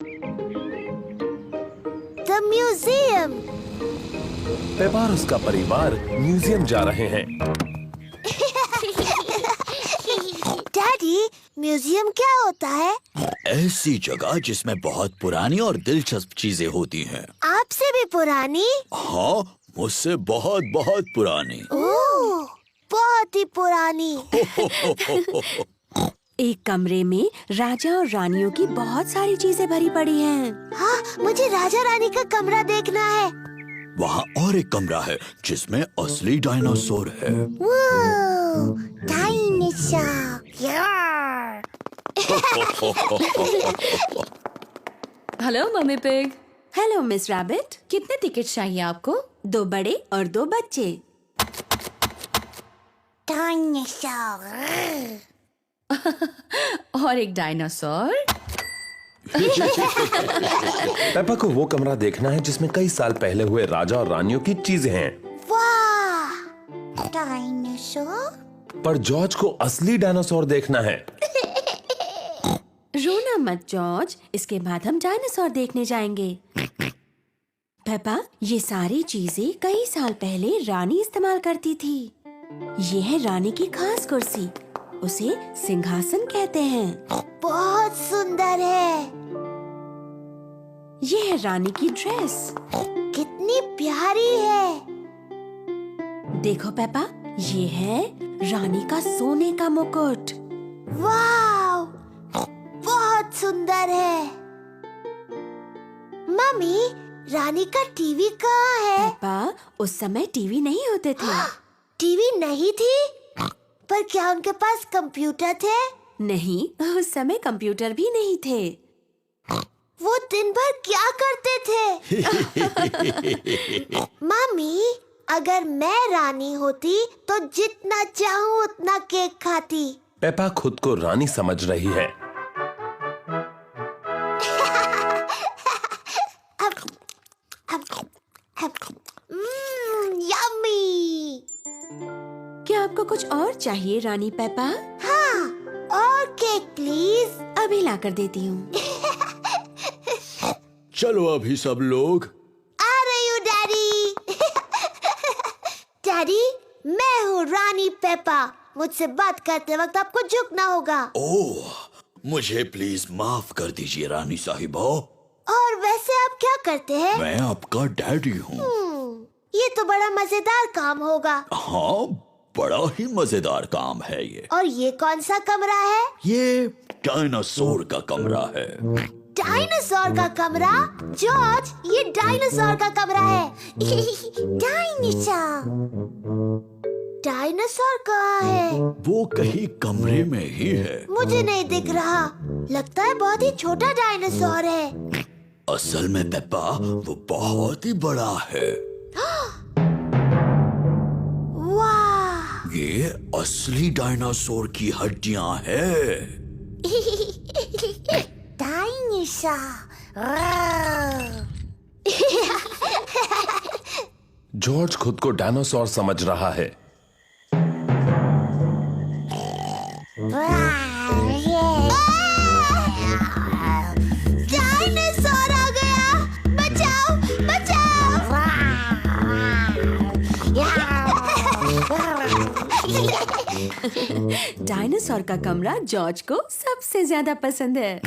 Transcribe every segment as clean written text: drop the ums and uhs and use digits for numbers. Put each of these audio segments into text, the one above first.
The museum. Peppa और उसका परिवार म्यूजियम जा रहे हैं। डैडी, म्यूजियम क्या होता है? ऐसी जगह जिसमें बहुत पुरानी और दिलचस्प चीजें होती हैं। आपसे भी पुरानी? हाँ, मुझसे बहुत बहुत पुरानी। ओह, बहुत ही पुरानी। एक कमरे में राजा और रानियों की बहुत सारी चीजें भरी पड़ी हैं। हाँ, मुझे राजा रानी का कमरा देखना है। वहाँ और एक कमरा है जिसमें असली डायनासोर है। डायनासोर। यार। Hello mummy pig. Hello miss rabbit. कितने टिकट चाहिए आपको? 2 बड़े और 2 बच्चे। डायनासोर। और एक डायनासोर। पेपा को वो कमरा देखना है जिसमें कई साल पहले हुए राजा और रानियों की चीजें हैं। वाह, डायनासोर। पर जॉर्ज को असली डायनासोर देखना है। रोना मत जॉर्ज, इसके बाद हम डायनासोर देखने जाएंगे। पेपा, ये सारी चीजें कई साल पहले रानी इस्तेमाल करती थी। ये है रानी की खास कुर्सी, उसे सिंहासन कहते हैं। बहुत सुंदर है। ये है रानी की ड्रेस। कितनी प्यारी है। देखो पेपा, ये है रानी का सोने का मुकुट। वाह, बहुत सुंदर है। मम्मी, रानी का टीवी कहाँ है? पेपा, उस समय टीवी नहीं होते थे। टीवी नहीं थी? पर क्या उनके पास कंप्यूटर थे? नहीं, उस समय कंप्यूटर भी नहीं थे। वो दिन भर क्या करते थे? मम्मी, अगर मैं रानी होती तो जितना चाहूँ उतना केक खाती। पेपा खुद को रानी समझ रही है। यम्मी। क्या आपको कुछ और चाहिए रानी पेपा? हाँ, और केक प्लीज। अभी लाकर देती हूँ। चलो अभी सब लोग। आ रही हूँ डैडी। डैडी, मैं हूँ रानी पेपा। मुझसे बात करते वक्त आपको झुकना होगा। ओह, मुझे प्लीज माफ कर दीजिए रानी साहिबा। और वैसे आप क्या करते हैं? मैं आपका डैडी हूँ। ये तो बड़ा मजेदार काम होगा। हाँ, बड़ा ही मजेदार काम है ये। और ये कौन सा कमरा है? ये डायनासोर का कमरा है। डायनासोर का कमरा? जॉर्ज, ये डायनासोर का कमरा है। डायनासोर। डायनासोर कहाँ है? वो कहीं कमरे में ही है। मुझे नहीं दिख रहा। लगता है बहुत ही छोटा डायनासोर है। असल में पेप्पा, वो बहुत ही बड़ा है। वाह, ये असली डायनासोर की हड्डियां हैं। डायनासोर। जॉर्ज खुद को डायनासोर समझ रहा है। डायनासोर आ गया। बचाओ, बचाओ। डायनासोर का कमरा जॉर्ज को सबसे ज्यादा पसंद है।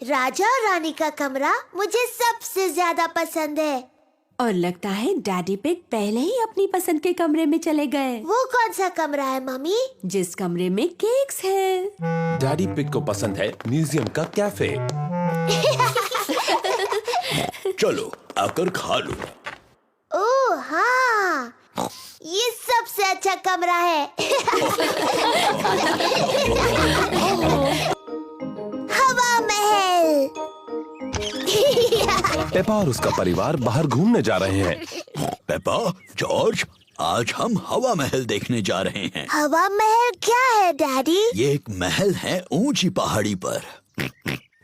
राजा और रानी का कमरा मुझे सबसे ज्यादा पसंद है। और लगता है डैडी पिग पहले ही अपनी पसंद के कमरे में चले गए। वो कौन सा कमरा है मम्मी? जिस कमरे में केक्स है। डैडी पिग को पसंद है म्यूजियम का कैफे। चलो आकर खा लो। ओह हाँ, ये सबसे अच्छा कमरा है। हवा महल। पेपा और उसका परिवार बाहर घूमने जा रहे हैं। पेप्पा, जॉर्ज, आज हम हवा महल देखने जा रहे हैं। हवा महल क्या है डैडी? ये एक महल है ऊंची पहाड़ी पर।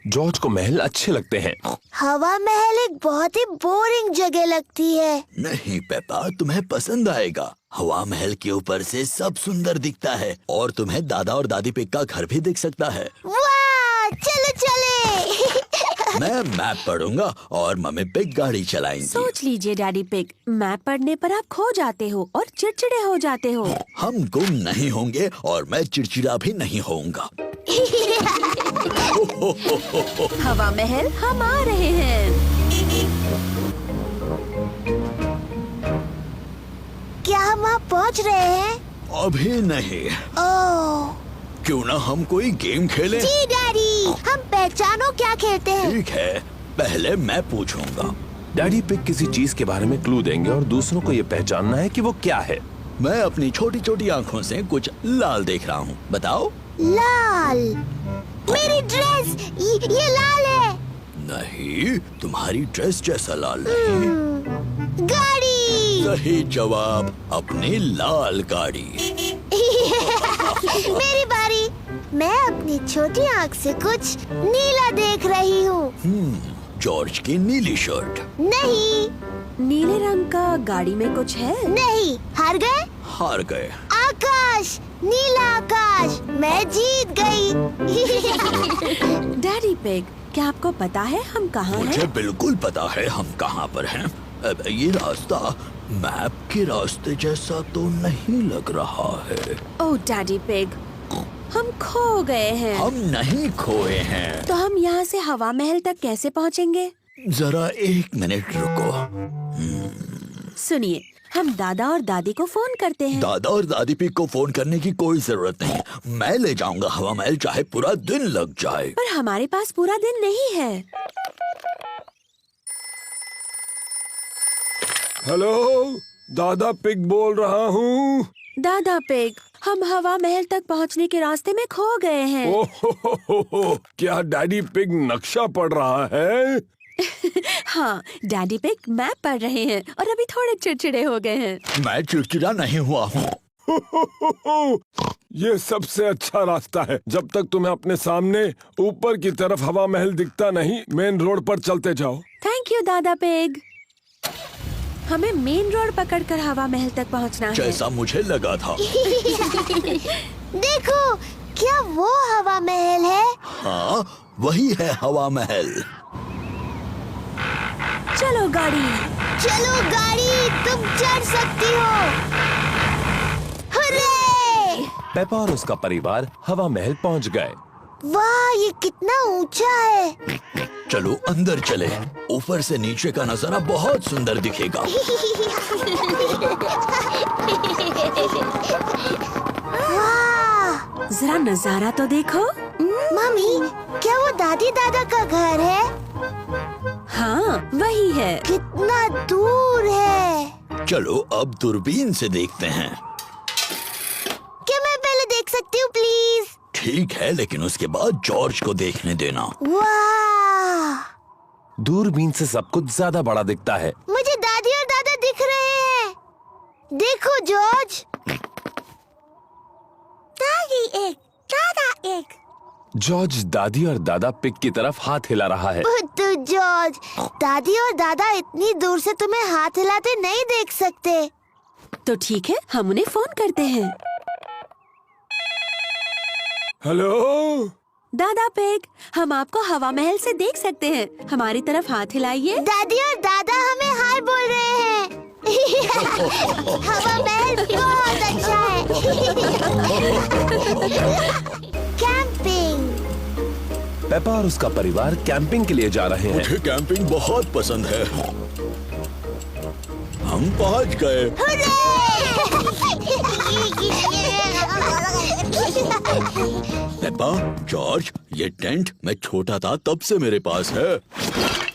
जॉर्ज को महल अच्छे लगते हैं। हवा महल एक बहुत ही बोरिंग जगह लगती है। नहीं पेप्पा, तुम्हें पसंद आएगा। हवा महल के ऊपर से सब सुंदर दिखता है और तुम्हें दादा और दादी पिग का घर भी दिख सकता है। वाह, चलो चले। मैं मैप पढ़ूंगा और मम्मी पिग गाड़ी चलाएंगी। सोच लीजिए डैडी पिग, मैप पढ़ने पर आप खो जाते हो और चिड़चिड़े हो जाते हो। हम गुम नहीं होंगे और मैं चिड़चिड़ा भी नहीं होऊंगा। हवा महल हम आ रहे हैं। क्या हम वहाँ पहुँच रहे हैं? अभी नहीं। ओह क्यों ना हम कोई गेम खेलें? जी डैडी, हम पहचानो क्या खेलते हैं। ठीक है, पहले मैं पूछूंगा। डैडी पिग किसी चीज के बारे में क्लू देंगे और दूसरों को ये पहचानना है कि वो क्या है। मैं अपनी छोटी छोटी आँखों से कुछ लाल देख रहा हूँ, बताओ। लाल, मेरी ड्रेस ये लाल है। नहीं, तुम्हारी ड्रेस जैसा लाल नहीं। गाड़ी। सही जवाब, अपनी लाल गाड़ी। मेरी बारी। मैं अपनी छोटी आँख से कुछ नीला देख रही हूँ। जॉर्ज की नीली शर्ट। नहीं नीले रंग का गाड़ी में कुछ है? नहीं, हार गए। हार गए। आकाश, नीला आकाश, मैं जीत गई। डैडी पिग, क्या आपको पता है हम कहाँ मुझे हैं? बिल्कुल पता है हम कहाँ पर हैं। अब ये रास्ता मैप के रास्ते जैसा तो नहीं लग रहा है। ओह डैडी पिग, हम खो गए हैं। हम नहीं खोए हैं। तो हम यहाँ से हवा महल तक कैसे पहुँचेंगे? जरा 1 मिनट रुको। सुनिए, हम दादा और दादी को फोन करते हैं। दादा और दादी पिग को फोन करने की कोई जरूरत नहीं। मैं ले जाऊंगा हवा महल, चाहे पूरा दिन लग जाए। पर हमारे पास पूरा दिन नहीं है। हेलो, दादा पिग बोल रहा हूँ। दादा पिग, हम हवा महल तक पहुँचने के रास्ते में खो गए हैं। ओह, क्या डैडी पिग नक्शा पढ़ रहा है? हाँ, डैडी पिग मैप पढ़ रहे हैं और अभी थोड़े चिड़चिड़े हो गए हैं। मैं चिड़चिड़ा नहीं हुआ हूँ। ये सबसे अच्छा रास्ता है। जब तक तुम्हें अपने सामने ऊपर की तरफ हवा महल दिखता नहीं, मेन रोड पर चलते जाओ। थैंक यू दादा पिग। हमें मेन रोड पकड़कर हवा महल तक पहुँचना है। जैसा मुझे लगा था। देखो, क्या वो हवा महल है? हाँ, वही है हवा महल। चलो गाड़ी। चलो गाड़ी, तुम चढ़ सकती हो। हुर्रे! पेपा और उसका परिवार हवा महल पहुंच गए। वाह, ये कितना ऊंचा है। चलो अंदर चले। ऊपर से नीचे का नजारा बहुत सुंदर दिखेगा। वाह, जरा नजारा तो देखो। मम्मी, क्या वो दादी दादा का घर है? हाँ, वही है। कितना दूर है। चलो अब दूरबीन से देखते हैं। क्या मैं पहले देख सकती हूँ प्लीज? ठीक है, लेकिन उसके बाद जॉर्ज को देखने देना। वाह, दूरबीन से सब कुछ ज्यादा बड़ा दिखता है। मुझे दादी और दादा दिख रहे हैं। देखो जॉर्ज। दादी एक, दादा एक। जॉर्ज दादी और दादा पिग की तरफ हाथ हिला रहा है। बुद्धू जॉर्ज, दादी और दादा इतनी दूर से तुम्हें हाथ हिलाते नहीं देख सकते। तो ठीक है, हम उन्हें फोन करते हैं। हेलो, दादा पिग, हम आपको हवा महल से देख सकते हैं। हमारी तरफ हाथ हिलाइए। दादी और दादा हमें हाय बोल रहे हैं। हवा महल बहुत अच्छा है। कैंपिंग। पेपा और उसका परिवार कैंपिंग के लिए जा रहे हैं। मुझे कैंपिंग बहुत पसंद है। हम पहुंच गए। पेपा, जॉर्ज, ये टेंट मैं छोटा था तब से मेरे पास है।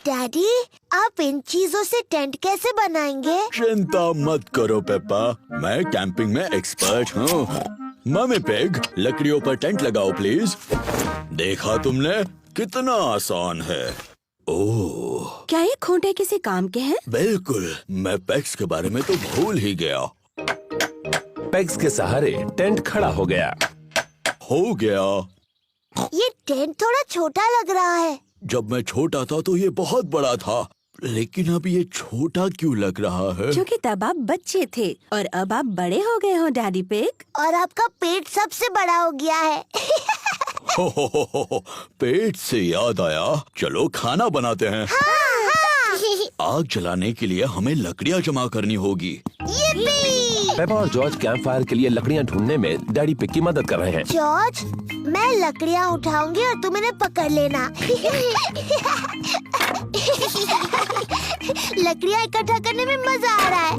डैडी, आप इन चीजों से टेंट कैसे बनाएंगे? चिंता मत करो पेपा, मैं कैंपिंग में एक्सपर्ट हूँ। मम्मी पिग, लकड़ियों पर टेंट लगाओ प्लीज। देखा तुमने, कितना आसान है। ओह, क्या ये खूंटे किसी काम के हैं? बिल्कुल, मैं पेग्स के बारे में तो भूल ही गया। पेग्स के सहारे टेंट खड़ा हो गया। हो गया। ये टेंट थोड़ा छोटा लग रहा है। जब मैं छोटा था तो ये बहुत बड़ा था, लेकिन अब ये छोटा क्यों लग रहा है? क्योंकि तब आप बच्चे थे और अब आप बड़े हो गए हो डैडी पिग। और आपका पेट सबसे बड़ा हो गया है। हो, पेट से याद आया, चलो खाना बनाते हैं। आग जलाने के लिए हमें लकड़ियाँ जमा करनी होगी। यिप्पी! पेपा और जॉर्ज कैंप फायर के लिए लकड़ियाँ ढूंढने में डैडी पिग की मदद कर रहे हैं। जॉर्ज, मैं लकड़ियाँ उठाऊंगी और तुम इन्हें पकड़ लेना। लकड़ियाँ इकट्ठा करने में मजा आ रहा है।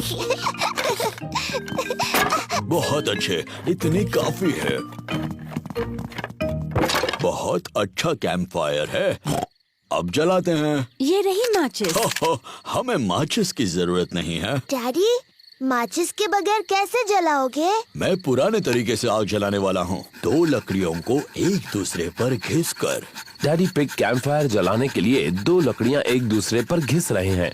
बहुत अच्छे, इतनी काफी है। बहुत अच्छा कैंप फायर है। अब जलाते हैं। ये रही माचिस। हमें माचिस की जरूरत नहीं है। डैडी, माचिस के बगैर कैसे जलाओगे? मैं पुराने तरीके से आग जलाने वाला हूँ। 2 लकड़ियों को एक दूसरे पर घिसकर। डैडी पिग कैंप फायर जलाने के लिए 2 लकड़ियाँ एक दूसरे पर घिस रहे हैं।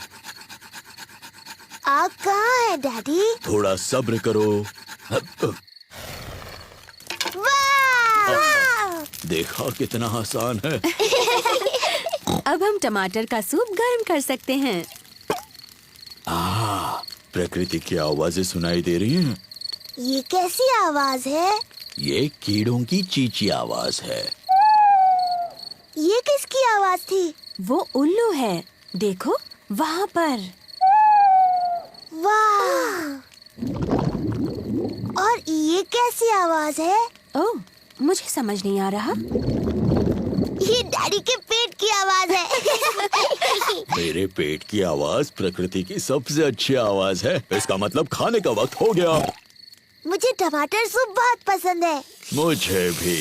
आग कहाँ है डैडी? थोड़ा सब्र करो। वाह! देखा कितना आसान है। अब हम टमाटर का सूप गर्म कर सकते हैं। प्रकृति की आवाजें सुनाई दे रही हैं। ये कैसी आवाज है? ये कीड़ों की चींची आवाज है। ये किसकी आवाज थी? वो उल्लू है, देखो वहाँ पर। वाह! और ये कैसी आवाज है? ओह, मुझे समझ नहीं आ रहा। ये डैडी के पेट की आवाज है। मेरे पेट की आवाज प्रकृति की सबसे अच्छी आवाज है। इसका मतलब खाने का वक्त हो गया। मुझे टमाटर सूप बहुत पसंद है। मुझे भी।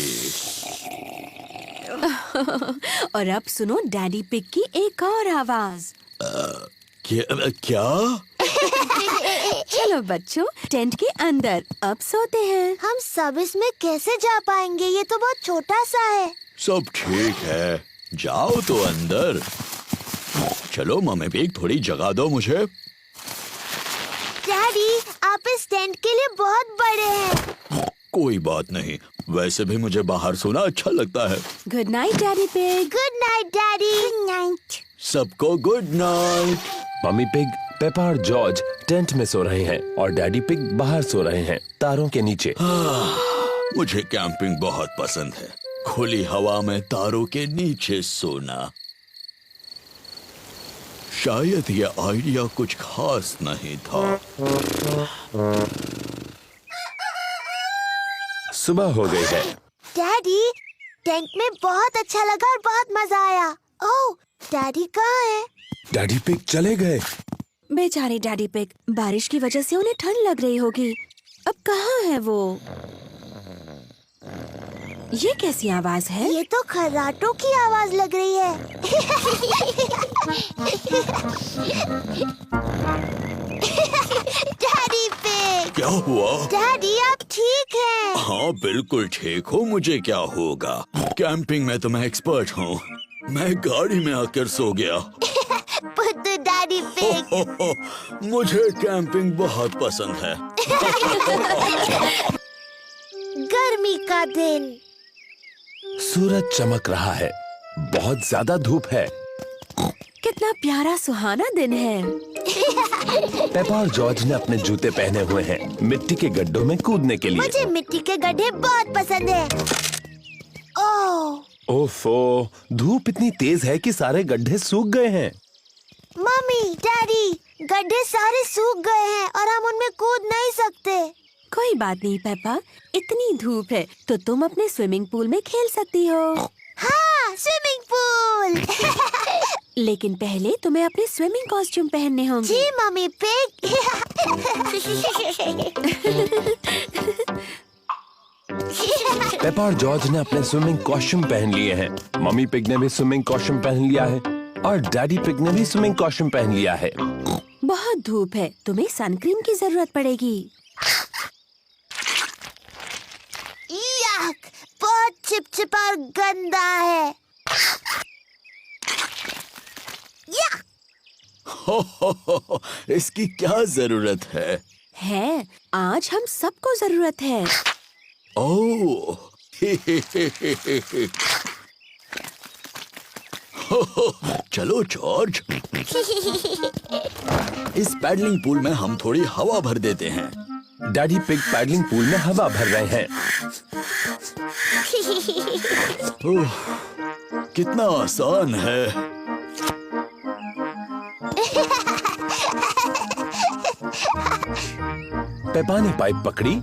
और अब सुनो डैडी पिग की एक और आवाज। क्या? चलो बच्चों, टेंट के अंदर अब सोते हैं। हम सब इसमें कैसे जा पाएंगे? ये तो बहुत छोटा सा है। सब ठीक है, जाओ तो अंदर। चलो मम्मी पिग, थोड़ी जगह दो मुझे। डैडी, आप इस टेंट के लिए बहुत बड़े हैं। कोई बात नहीं, वैसे भी मुझे बाहर सोना अच्छा लगता है। Good night daddy pig. Good night daddy. Good night. सबको good night. Mummy pig, Peppa और जॉर्ज टेंट में सो रहे हैं और डैडी पिग बाहर सो रहे हैं, तारों के नीचे। मुझे कैंपिंग बहुत पसंद है। खुली हवा में तारों के नीचे सोना। शायद ये आइडिया कुछ खास नहीं था। सुबह हो गई है। डैडी, टेंट में बहुत अच्छा लगा और बहुत मजा आया। ओह, डैडी कहाँ है? डैडी पिग चले गए। बेचारे डैडी पिग, बारिश की वजह से उन्हें ठंड लग रही होगी। अब कहाँ है वो? ये कैसी आवाज है? ये तो खर्राटों की आवाज लग रही है। Daddy pig. क्या हुआ? डैडी, आप ठीक हैं? हाँ बिल्कुल ठीक हूँ। मुझे क्या होगा? कैंपिंग में तो मैं एक्सपर्ट हूँ। मैं गाड़ी में आकर सो गया। बुद्धू डैडी पिग। मुझे कैंपिंग बहुत पसंद है। गर्मी का दिन। सूरज चमक रहा है, बहुत ज्यादा धूप है। कितना प्यारा सुहाना दिन है। पेपा और जॉर्ज ने अपने जूते पहने हुए हैं मिट्टी के गड्ढों में कूदने के लिए। मुझे मिट्टी के गड्ढे बहुत पसंद है। ओह, ओफो, धूप इतनी तेज है कि सारे गड्ढे सूख गए हैं। मम्मी, डैडी, गड्ढे सारे सूख गए हैं और हम उनमें कूद नहीं सकते। कोई बात नहीं पेपा, इतनी धूप है तो तुम अपने स्विमिंग पूल में खेल सकती हो। हाँ, स्विमिंग पूल। लेकिन पहले तुम्हें अपने स्विमिंग कॉस्ट्यूम पहनने होंगे। जी मम्मी पिग। पेपा और जॉर्ज ने अपने स्विमिंग कॉस्ट्यूम पहन लिए हैं। मम्मी पिग ने भी स्विमिंग कॉस्ट्यूम पहन लिया है और डैडी पिग ने भी स्विमिंग कॉस्ट्यूम पहन लिया है। बहुत धूप है, तुम्हें सनक्रीम की जरूरत पड़ेगी। याक, बहुत चिपचिपा और गंदा है। याक। इसकी क्या जरूरत है? है, आज हम सबको जरूरत है। ओह, चलो जॉर्ज, इस पैडलिंग पूल में हम थोड़ी हवा भर देते हैं। डैडी पिग पैडलिंग पूल में हवा भर रहे हैं। ओह, कितना आसान है। पेपा ने पाइप पकड़ी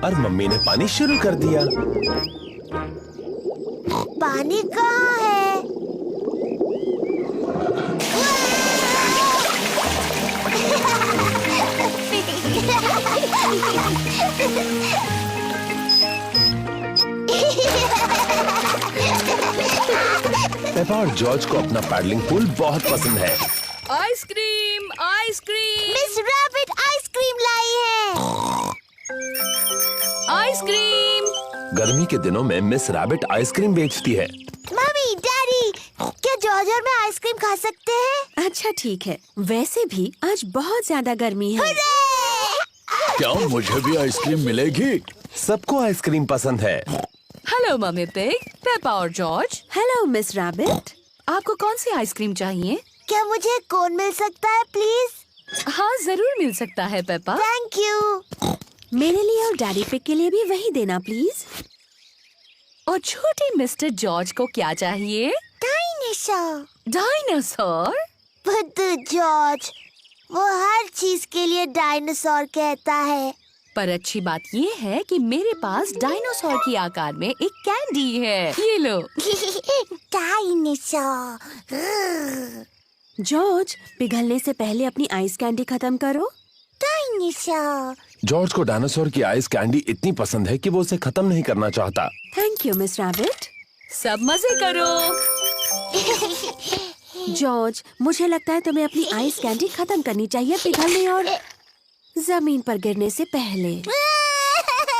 और मम्मी ने पानी शुरू कर दिया। पानी कहाँ है? पेपा और जॉर्ज को अपना पैडलिंग पूल बहुत पसंद है। Ice cream ice cream miss rabbit ice cream लाई है। आइसक्रीम। गर्मी के दिनों में मिस रैबिट आइसक्रीम बेचती है। मम्मी, डैडी, क्या जॉर्ज और मैं आइसक्रीम खा सकते हैं? अच्छा ठीक है, वैसे भी आज बहुत ज्यादा गर्मी है। क्या मुझे भी आइसक्रीम मिलेगी? सबको आइसक्रीम पसंद है। हेलो मम्मी पिग, पेपा और जॉर्ज। Hello miss rabbit. आपको कौन सी आइसक्रीम चाहिए? क्या मुझे कोन मिल सकता है प्लीज? हाँ जरूर मिल सकता है पेपा। Thank you. मेरे लिए और डैडी पिग के लिए भी वही देना प्लीज। और छोटे मिस्टर जॉर्ज को क्या चाहिए? डायनासोर। डायनासोर? बुद्धू जॉर्ज, वो हर चीज के लिए डायनासोर कहता है। पर अच्छी बात ये है कि मेरे पास डायनासोर की आकार में एक कैंडी है। ये लो। डायनासोर। जॉर्ज, पिघलने से पहले अपनी आइस कैंडी खत्म करो। डायनासोर। जॉर्ज को डायनासोर की आइस कैंडी इतनी पसंद है कि वो उसे खत्म नहीं करना चाहता। Thank you miss rabbit. सब मजे करो। जॉर्ज, मुझे लगता है तुम्हें अपनी आइस कैंडी खत्म करनी चाहिए पिघलने और जमीन पर गिरने से पहले।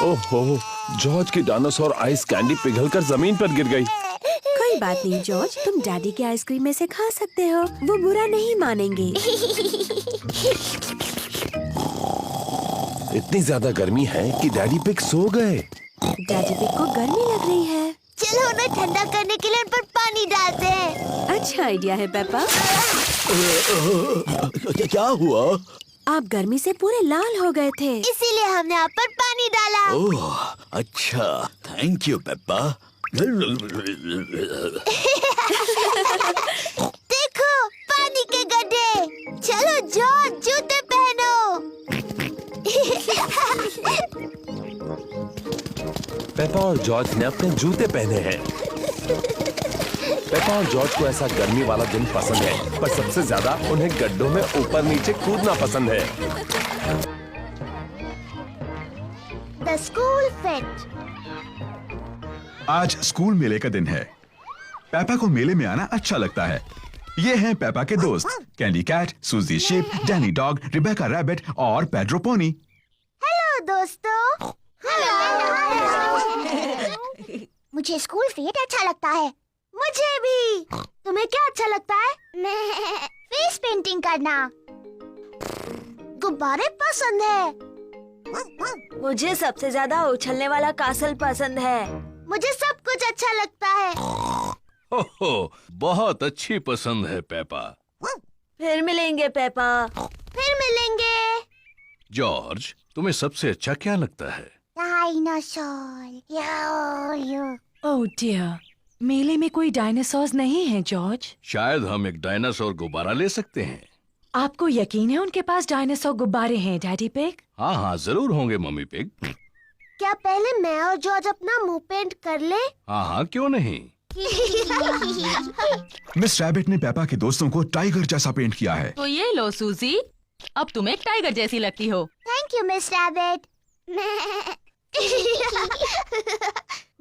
ओहो, जॉर्ज की डायनासोर आइस कैंडी पिघलकर जमीन पर गिर गई। कोई बात नहीं जॉर्ज, तुम डैडी के आइसक्रीम में से खा सकते हो, वो बुरा नहीं मानेंगे। इतनी ज्यादा गर्मी है कि डैडी पिग सो गए। डैडी पिग को गर्मी लग रही है। चलो उन्हें ठंडा करने के लिए उन पर पानी डालते हैं। अच्छा आइडिया है पेपा। क्या हुआ? आप गर्मी से पूरे लाल हो गए थे। इसीलिए हमने आप पर पानी डाला। ओह, अच्छा, थैंक यू पेप्पा। देखो, पानी के गड्ढे। चलो जॉर्ज, जूते पहनो। पेपा और जॉर्ज ने अपने जूते पहने हैं। पेपा और जॉर्ज को ऐसा गर्मी वाला दिन पसंद है, पर सबसे ज्यादा उन्हें गड्ढों में ऊपर नीचे कूदना पसंद है। The school fate. आज स्कूल मेले का दिन है। पेपा को मेले में आना अच्छा लगता है। ये हैं पेपा के दोस्त, कैंडी कैट, सूजी ship, Danny dog, Rebecca rabbit और पेड्रो पोनी। हेलो दोस्तों। मुझे स्कूल फेट अच्छा लगता है। मुझे भी। तुम्हें क्या अच्छा लगता है? मैं फेस पेंटिंग करना। गुब्बारे पसंद है। मुझे सबसे ज्यादा उछलने वाला कासल पसंद है। मुझे सब कुछ अच्छा लगता है। ओहो, बहुत अच्छी पसंद है पेपा। फिर मिलेंगे पेपा। फिर मिलेंगे। जॉर्ज, तुम्हें सबसे अच्छा क्या लगता है? डायनासोर। ओह डियर, मेले में कोई डायनासोर्स नहीं है जॉर्ज। शायद हम एक डायनासोर गुब्बारा ले सकते हैं। आपको यकीन है उनके पास डायनासोर गुब्बारे हैं डैडी पिग? हाँ हाँ जरूर होंगे मम्मी पिग। क्या पहले मैं और जॉर्ज अपना मुंह पेंट कर ले? हाँ हाँ क्यों नहीं। मिस रैबिट ने पेपा के दोस्तों को टाइगर जैसा पेंट किया है। तो ये लो सूजी, अब तुम एक टाइगर जैसी लगती हो। Thank you miss rabbit.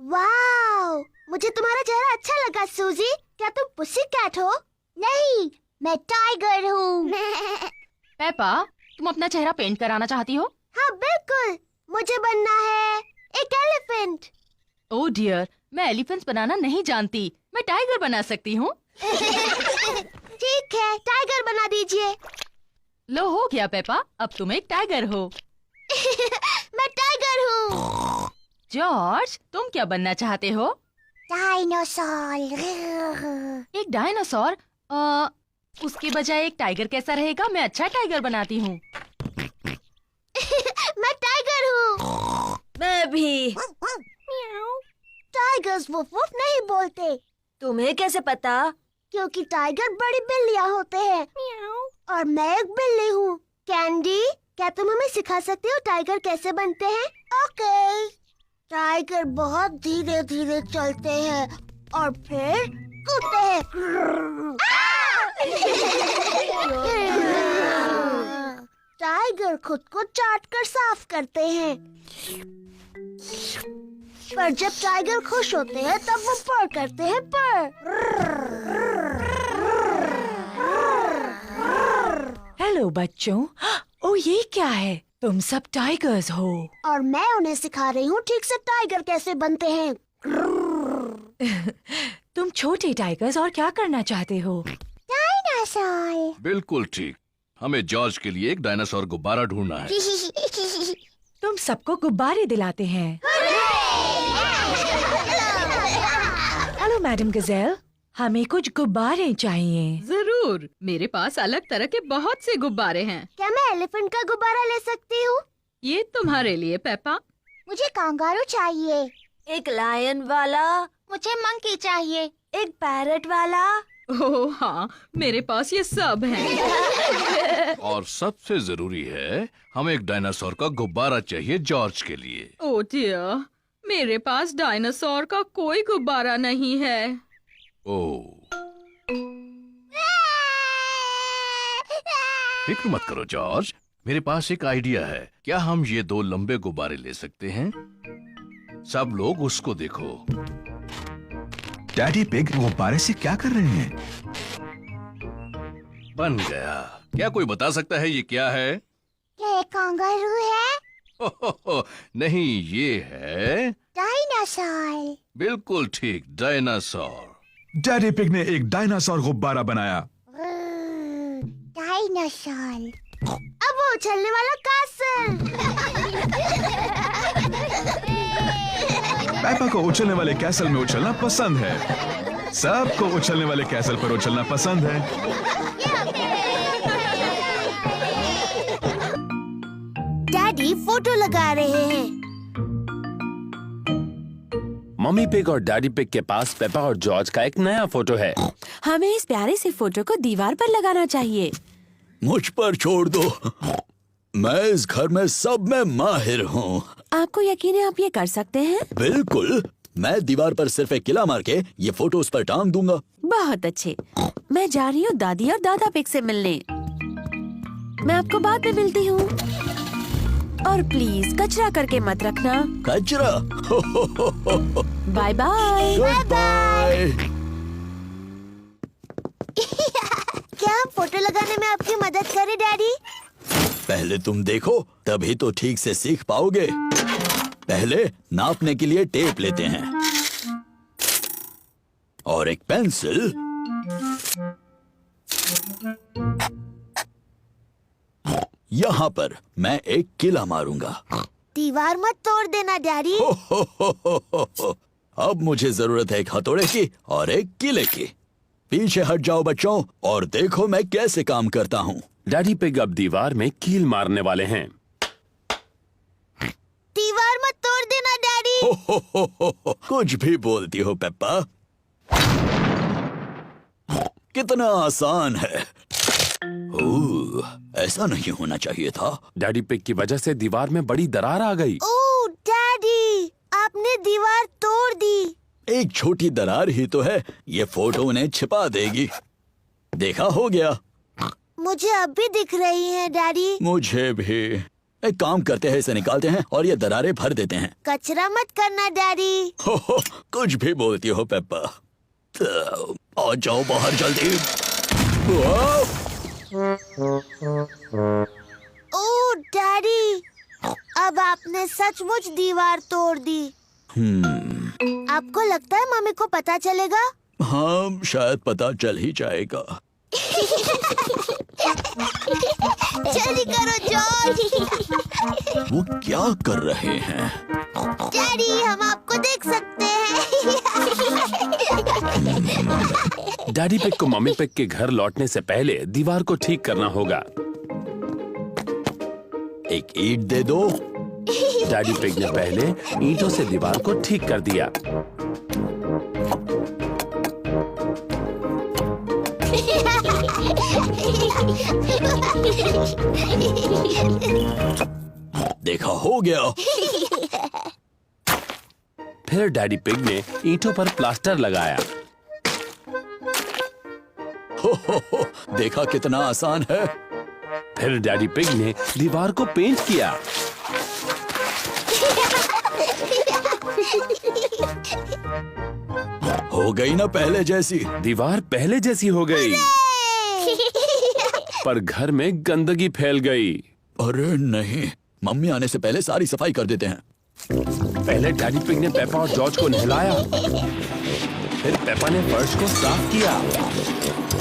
Wow, मुझे तुम्हारा चेहरा अच्छा लगा सूजी। क्या तुम पुसी कैट हो? नहीं, मैं टाइगर हूँ। पेपा, तुम अपना चेहरा पेंट कराना चाहती हो? हाँ बिल्कुल, मुझे बनना है एक एलिफेंट। ओह डियर, मैं एलिफेंट्स बनाना नहीं जानती। मैं टाइगर बना सकती हूँ। ठीक है, टाइगर बना दीजिए। लो हो गया पेपा, अब तुम एक टाइगर हो। मैं टाइगर हूँ। जॉर्ज, तुम क्या बनना चाहते हो? डायनासोर। एक डायनासोर? उसके बजाय एक टाइगर कैसा रहेगा? मैं अच्छा टाइगर बनाती हूँ। मैं टाइगर हूँ। मैं भी। टाइगर्स वुफ वुफ नहीं बोलते। तुम्हें कैसे पता? क्योंकि टाइगर बड़ी बिल्लियाँ होते हैं और मैं एक बिल्ली हूँ। कैंडी, क्या तुम हमें सिखा सकते हो टाइगर कैसे बनते हैं? ओके। टाइगर बहुत धीरे धीरे चलते हैं और फिर कूदते हैं। टाइगर खुद को चाट कर साफ करते हैं। पर जब टाइगर खुश होते हैं तब वो पर करते हैं पर। हेलो बच्चों। ओ, ये क्या है? तुम सब टाइगर्स हो। और मैं उन्हें सिखा रही हूँ ठीक से टाइगर कैसे बनते हैं। तुम छोटे टाइगर्स और क्या करना चाहते हो? डायनासोर। बिल्कुल ठीक। हमें जॉर्ज के लिए एक डायनासोर गुब्बारा ढूंढना है। तुम सबको गुब्बारे दिलाते हैं। हेलो मैडम गजेल, हमें कुछ गुब्बारे चाहिए। जरूर, मेरे पास अलग तरह के बहुत से गुब्बारे हैं। क्या मैं एलिफेंट का गुब्बारा ले सकती हूँ? ये तुम्हारे लिए पेपा। मुझे कांगारू चाहिए। एक लायन वाला। मुझे मंकी चाहिए। एक पैरट वाला। ओह हाँ, मेरे पास ये सब हैं। और सबसे जरूरी है, हमें एक डायनासोर का गुब्बारा चाहिए जॉर्ज के लिए। ओह डियर, मेरे पास डायनासोर का कोई गुब्बारा नहीं है। ओह, फिक्र मत करो जॉर्ज, मेरे पास एक आइडिया है। क्या हम ये 2 लंबे गुब्बारे ले सकते हैं? सब लोग उसको देखो। डैडी पिग गुब्बारे से क्या कर रहे हैं? बन गया। क्या कोई बता सकता है ये क्या है? क्या ये कांगारू है? हो, नहीं, ये है डायनासोर। बिल्कुल ठीक, डायनासोर। डैडी पिग ने एक डायनासोर गुब्बारा बनाया। डायनासोर। अब वो उछलने वाला कासल। पेपा को उछलने वाले कैसल में उछलना पसंद है। सबको उछलने वाले कैसल पर उछलना पसंद है। डैडी फोटो लगा रहे हैं। मम्मी पिग और डैडी पिग के पास पेपा और जॉर्ज का एक नया फोटो है। हमें इस प्यारे से फोटो को दीवार पर लगाना चाहिए। मुझ पर छोड़ दो, मैं इस घर में सब में माहिर हूँ। आपको यकीन है आप ये कर सकते हैं? बिल्कुल, मैं दीवार पर सिर्फ एक किला मार के ये फोटो उस पर टांग दूंगा। बहुत अच्छे। मैं जा रही हूँ दादी और दादा पिग से मिलने। मैं आपको बाद में मिलती हूँ। और प्लीज कचरा करके मत रखना। कचरा? Bye bye. बाय। क्या हम फोटो लगाने में आपकी मदद करें डैडी? पहले तुम देखो, तभी तो ठीक से सीख पाओगे। पहले नापने के लिए टेप लेते हैं और एक पेंसिल। यहाँ पर मैं एक किला मारूंगा। दीवार मत तोड़ देना डैडी। अब मुझे जरूरत है एक हथौड़े की और एक किले की। पीछे हट जाओ बच्चों और देखो मैं कैसे काम करता हूँ। डैडी पिग अब दीवार में कील मारने वाले हैं। दीवार मत तोड़ देना डैडी। कुछ भी बोलती हो पेप्पा। कितना आसान है। ओह, ऐसा नहीं होना चाहिए था। डैडी पिग की वजह से दीवार में बड़ी दरार आ गई। ओह डैडी, आपने दीवार तोड़ दी। एक छोटी दरार ही तो है, ये फोटो उन्हें छिपा देगी। देखा, हो गया। मुझे अब भी दिख रही हैं डैडी। मुझे भी। एक काम करते हैं, इसे निकालते हैं और ये दरारें भर देते हैं। कचरा मत करना डैडी। कुछ भी बोलती हो पेप्पा। तो, आ जाओ बाहर जल्दी। ओह डैडी, अब आपने सचमुच दीवार तोड़ दी। आपको लगता है मम्मी को पता चलेगा? हाँ, शायद पता चल ही जाएगा। जल्दी करो जॉर्ज। वो क्या कर रहे हैं? डैडी, हम आपको देख सकते हैं। डैडी पिग को मम्मी पिग के घर लौटने से पहले दीवार को ठीक करना होगा। एक ईंट दे दो। डैडी पिग ने पहले ईंटों से दीवार को ठीक कर दिया। देखा, हो गया। फिर डैडी पिग ने ईंटों पर प्लास्टर लगाया। हो, देखा कितना आसान है। फिर डैडी पिग ने दीवार को पेंट किया। हो गई ना पहले जैसी। दीवार पहले जैसी हो गई, पर घर में गंदगी फैल गई। अरे नहीं, मम्मी आने से पहले सारी सफाई कर देते हैं। पहले डैडी पिग ने पेपा और जॉर्ज को नहलाया। फिर पेपा ने फर्श को साफ किया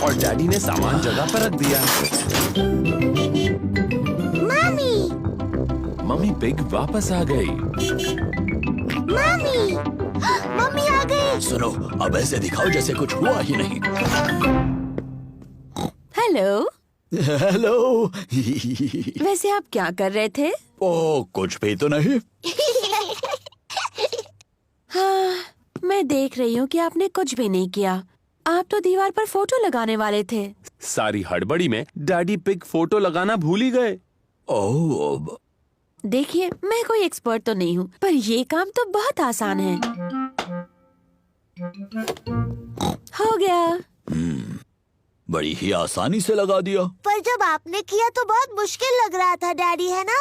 और डैडी ने सामान जगह पर रख दिया। मम्मी पिग वापस आ गई। मम्मी आ गई। सुनो, अब ऐसे दिखाओ जैसे कुछ हुआ ही नहीं। हेलो। हेलो। वैसे आप क्या कर रहे थे? ओ, कुछ भी तो नहीं। हाँ, मैं देख रही हूँ कि आपने कुछ भी नहीं किया। आप तो दीवार पर फोटो लगाने वाले थे। सारी हड़बड़ी में डैडी पिग फोटो लगाना भूल ही गए। ओह, देखिए, मैं कोई एक्सपर्ट तो नहीं हूँ, पर ये काम तो बहुत आसान है। हो गया। बड़ी ही आसानी से लगा दिया। पर जब आपने किया तो बहुत मुश्किल लग रहा था डैडी, है ना?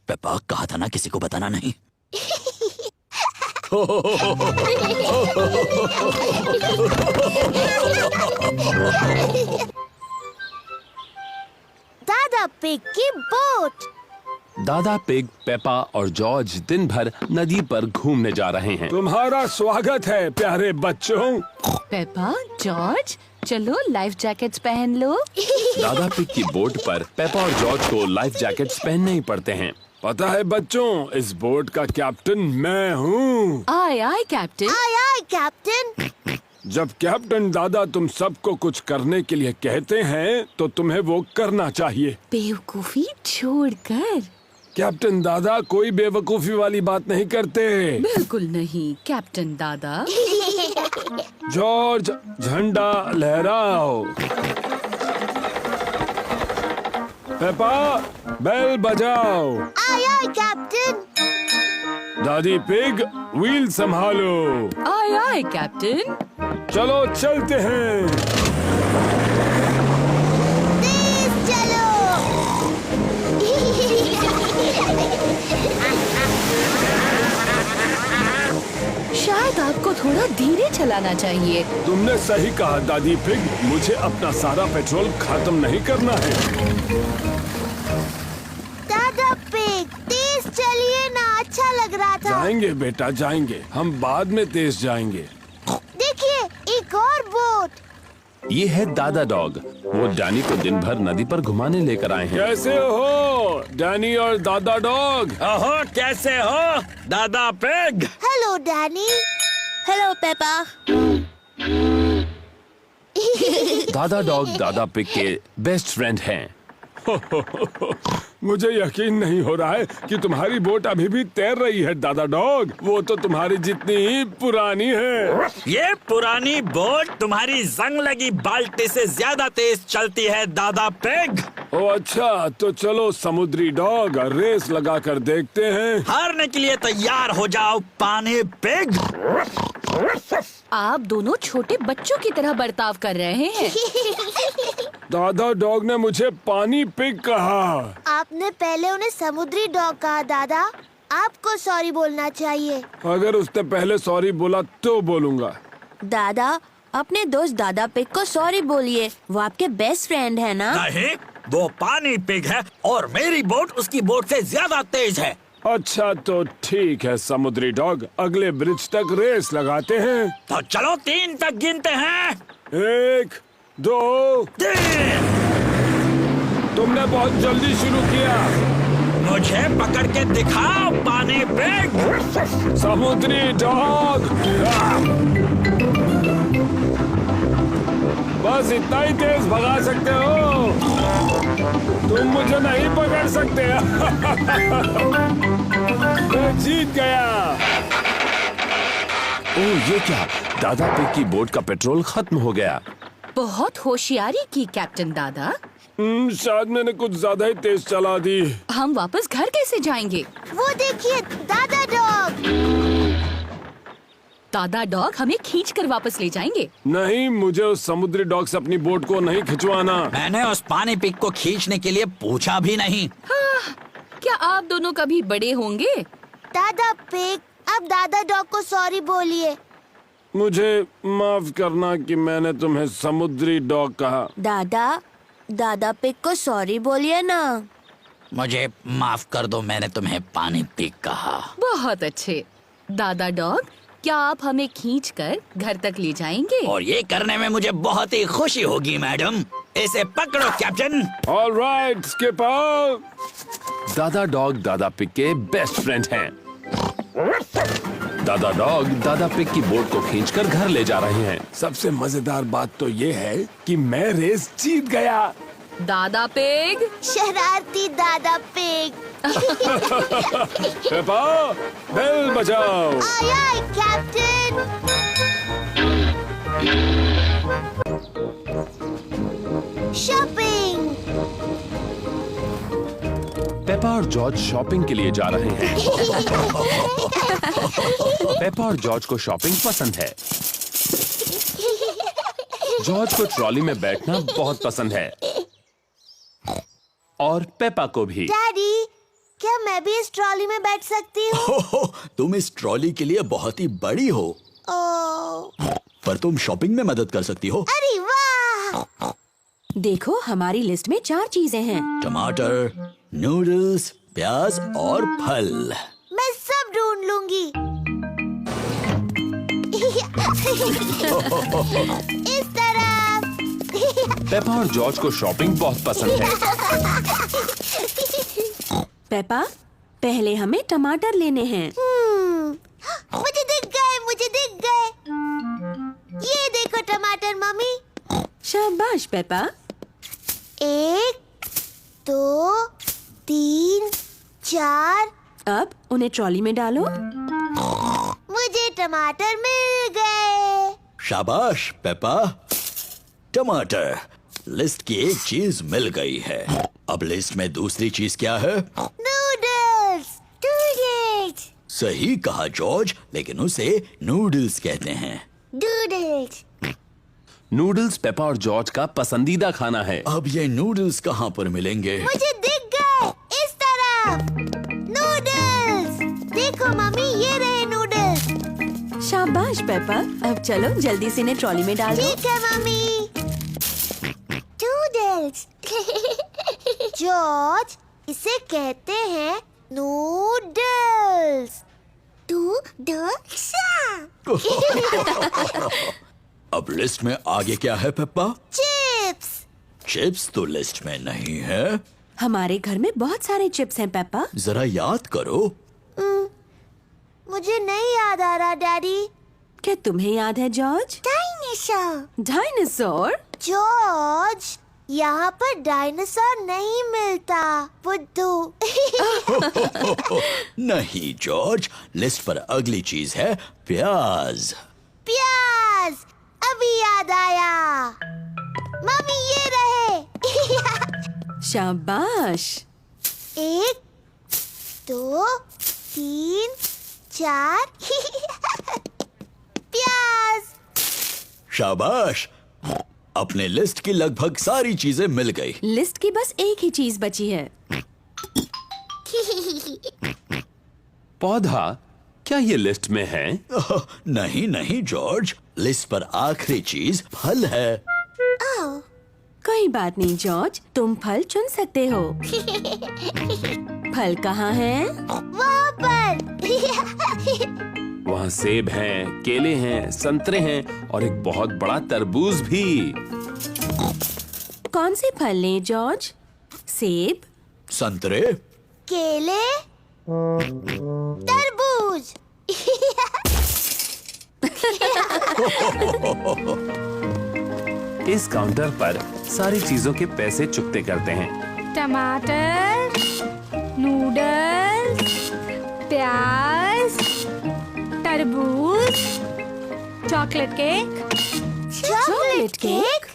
पेपा, कहा था ना किसी को बताना नहीं। दादा पिग की बोट। दादा पिग, पेपा और जॉर्ज दिन भर नदी पर घूमने जा रहे हैं। तुम्हारा स्वागत है प्यारे बच्चों। पेपा, जॉर्ज, चलो लाइफ जैकेट्स पहन लो। दादा पिग की बोट पर पेपा और जॉर्ज को लाइफ जैकेट्स पहनने ही पड़ते हैं। पता है बच्चों, इस बोट का कैप्टन मैं हूँ। आय आय कैप्टन। आय आय कैप्टन। जब कैप्टन दादा तुम सबको कुछ करने के लिए कहते हैं तो तुम्हें वो करना चाहिए। बेवकूफी छोड़कर। कैप्टन दादा कोई बेवकूफी वाली बात नहीं करते। बिल्कुल नहीं कैप्टन दादा। जॉर्ज, झंडा लहराओ। पेपा, बेल बजाओ। आय आय कैप्टन। दादी पिग, व्हील संभालो। आय आय कैप्टन। चलो चलते हैं। तेज चलो। शायद आपको थोड़ा धीरे चलाना चाहिए। तुमने सही कहा दादी पिग, मुझे अपना सारा पेट्रोल खत्म नहीं करना है। दादा पिग, तेज चलिए ना, अच्छा लग रहा था। जाएंगे बेटा, जाएंगे। हम बाद में तेज जाएंगे। देखिए, एक और बोट। ये है दादा डॉग। वो डैनी को दिन भर नदी पर घुमाने लेकर आए हैं। कैसे हो डैनी और दादा डॉग? ओहो, कैसे हो दादा pig? Hello Danny. Hello Peppa. दादा डॉग दादा पिग के बेस्ट फ्रेंड हैं। मुझे यकीन नहीं हो रहा है कि तुम्हारी बोट अभी भी तैर रही है दादा डॉग। वो तो तुम्हारी जितनी ही पुरानी है। ये पुरानी बोट तुम्हारी जंग लगी बाल्टी से ज्यादा तेज चलती है दादा पिग। ओ अच्छा, तो चलो समुद्री डॉग, रेस लगा कर देखते हैं। हारने के लिए तैयार हो जाओ पानी पिग। आप दोनों छोटे बच्चों की तरह बर्ताव कर रहे हैं। दादा डॉग ने मुझे पानी पिग कहा। आपने पहले उन्हें समुद्री डॉग कहा दादा। आपको सॉरी बोलना चाहिए। अगर उसने पहले सॉरी बोला तो बोलूंगा। दादा, अपने दोस्त दादा पिग को सॉरी बोलिए। वो आपके बेस्ट फ्रेंड है ना? नहीं, वो पानी पिग है और मेरी बोट उसकी बोट से ज्यादा तेज है। अच्छा तो ठीक है समुद्री डॉग, अगले ब्रिज तक रेस लगाते हैं। तो चलो 3 तक गिनते हैं। 1, 2। 3। तुमने बहुत जल्दी शुरू किया। मुझे पकड़ के दिखाओ पानी पिग। समुद्री डॉग। बस इतना ही तेज भगा सकते हो, तुम मुझे नहीं पकड़ सकते। मैं जीत गया। ओह ये क्या, दादा पिग की बोट का पेट्रोल खत्म हो गया। बहुत होशियारी की कैप्टन दादा। शायद मैंने कुछ ज्यादा ही तेज चला दी। हम वापस घर कैसे जाएंगे? वो देखिए दादा डॉग। दादा डॉग हमें खींचकर वापस ले जाएंगे। नहीं, मुझे उस समुद्री डॉग से अपनी बोट को नहीं खिंचवाना। मैंने उस पानी पिग को खींचने के लिए पूछा भी नहीं। क्या आप दोनों कभी बड़े होंगे? दादा पिग, अब दादा डॉग को सॉरी बोलिए। मुझे माफ करना कि मैंने तुम्हें समुद्री डॉग कहा। दादा पिग को सॉरी बोलिए ना। मुझे माफ कर दो, मैंने तुम्हें पानी पिग कहा। बहुत अच्छे। दादा डॉग, क्या आप हमें खींचकर घर तक ले जाएंगे? और ये करने में मुझे बहुत ही खुशी होगी मैडम। इसे पकड़ो कैप्टन। All right skipper. दादा डॉग दादा पिग के बेस्ट फ्रेंड हैं। दादा डॉग दादा पिग की बोट को खींचकर घर ले जा रहे हैं। सबसे मजेदार बात तो ये है कि मैं रेस जीत गया। दादा पिग, शरारती दादा पिग। पेपा, बेल बजाओ। आय आय कैप्टन। शॉपिंग। पेपा और जॉर्ज शॉपिंग के लिए जा रहे हैं। पेपा और जॉर्ज को शॉपिंग पसंद है। जॉर्ज को ट्रॉली में बैठना बहुत पसंद है और पेपा को भी। डैडी, क्या मैं भी इस ट्रॉली में बैठ सकती हूँ? तुम इस ट्रॉली के लिए बहुत ही बड़ी हो, पर तुम शॉपिंग में मदद कर सकती हो। अरे वाह! देखो हमारी लिस्ट में 4 चीजें हैं। टमाटर, नूडल्स, प्याज और फल। मैं सब ढूंढ लूंगी। इस तरफ। पेपा और जॉर्ज को शॉपिंग बहुत पसंद है। पेपा, पहले हमें टमाटर लेने हैं। मुझे दिख गए, मुझे दिख गए। ये देखो टमाटर मम्मी। शाबाश पेपा। 1, 2, 3, 4। अब उन्हें ट्रॉली में डालो। मुझे टमाटर मिल गए। शाबाश पेपा। टमाटर। लिस्ट की एक चीज मिल गई है। अब लिस्ट में दूसरी चीज क्या है? नूडल्स। नूडल्स। सही कहा जॉर्ज, लेकिन उसे नूडल्स कहते हैं। नूडल्स। नूडल्स पेपा और जॉर्ज का पसंदीदा खाना है। अब ये नूडल्स कहाँ पर मिलेंगे? मुझे दिख गए, इस तरफ। नूडल्स। देखो मम्मी, ये रहे नूडल्स। शाबाश पेपा। अब चलो जल्दी से इन्हें ट्रॉली में डाल दो। ठीक है मम्मी। नूडल्स। जॉर्ज, इसे कहते हैं नूडल्स। नूडल्स। अब लिस्ट में आगे क्या है पेप्पा? चिप्स। चिप्स तो लिस्ट में नहीं है। हमारे घर में बहुत सारे चिप्स हैं पेपा। जरा याद करो। मुझे नहीं याद आ रहा डैडी। क्या तुम्हें याद है जॉर्ज? डायनासोर। डायनासोर? जॉर्ज, यहाँ पर डायनासोर नहीं मिलता। बुद्धू। नहीं जॉर्ज, लिस्ट पर अगली चीज है प्याज। प्याज। अभी याद आया। मम्मी ये रहे। शाबाश। 1, 2, 3, 4। प्याज। शाबाश। अपने लिस्ट की लगभग सारी चीजें मिल गई। लिस्ट की बस एक ही चीज बची है। पौधा। क्या ये लिस्ट में है? नहीं नहीं जॉर्ज, लिस्ट पर आखिरी चीज फल है। कोई बात नहीं जॉर्ज, तुम फल चुन सकते हो। फल कहाँ है? वहाँ पर। वहाँ सेब हैं, केले हैं, संतरे हैं और एक बहुत बड़ा तरबूज भी। कौन से फल लें जॉर्ज? सेब, संतरे, केले, तरबूज। इस काउंटर पर सारी चीजों के पैसे चुकते करते हैं। टमाटर, नूडल्स, प्याज, तरबूज, chocolate cake. Chocolate cake?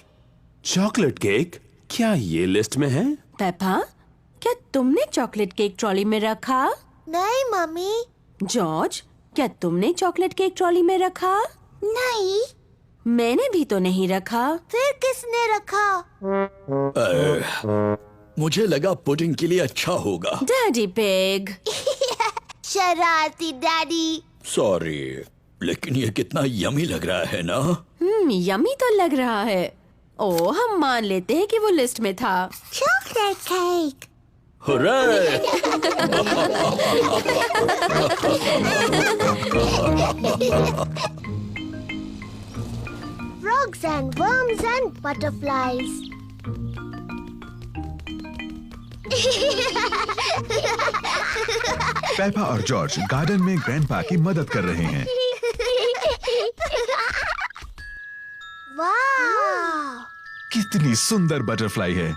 Chocolate cake? क्या ये लिस्ट में है? पेपा, क्या तुमने चॉकलेट केक ट्रॉली में रखा? नहीं मम्मी। जॉर्ज, क्या तुमने चॉकलेट केक ट्रॉली में रखा? नहीं। मैंने भी तो नहीं रखा। फिर किसने रखा? मुझे लगा पुडिंग के लिए अच्छा होगा। Daddy pig. शरारती डैडी। सॉरी, लेकिन ये कितना यमी लग रहा है ना। यमी तो लग रहा है। ओ, हम मान लेते हैं कि वो लिस्ट में था। Chocolate cake. Hurray! Frogs and worms and butterflies. Peppa और जॉर्ज गार्डन में ग्रैंडपा की मदद कर रहे हैं। वाह! कितनी सुंदर बटरफ्लाई है।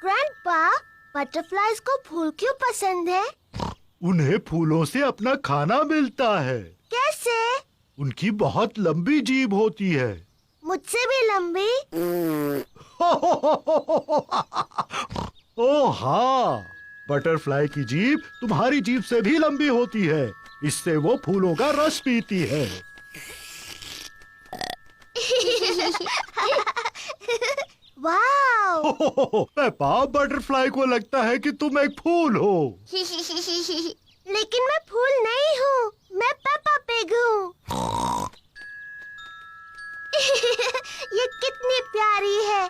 ग्रैंडपा, बटरफ्लाइज को फूल क्यों पसंद है? उन्हें फूलों से अपना खाना मिलता है। कैसे? उनकी बहुत लंबी जीभ होती है। मुझसे भी लंबी? ओह हाँ, बटरफ्लाई की जीभ तुम्हारी जीभ से भी लंबी होती है। इससे वो फूलों का रस पीती है। वाह! पेपा, बटरफ्लाई को लगता है कि तुम एक फूल हो। लेकिन मैं फूल नहीं हूँ, मैं पेपा पिग हूँ। ये कितनी प्यारी है।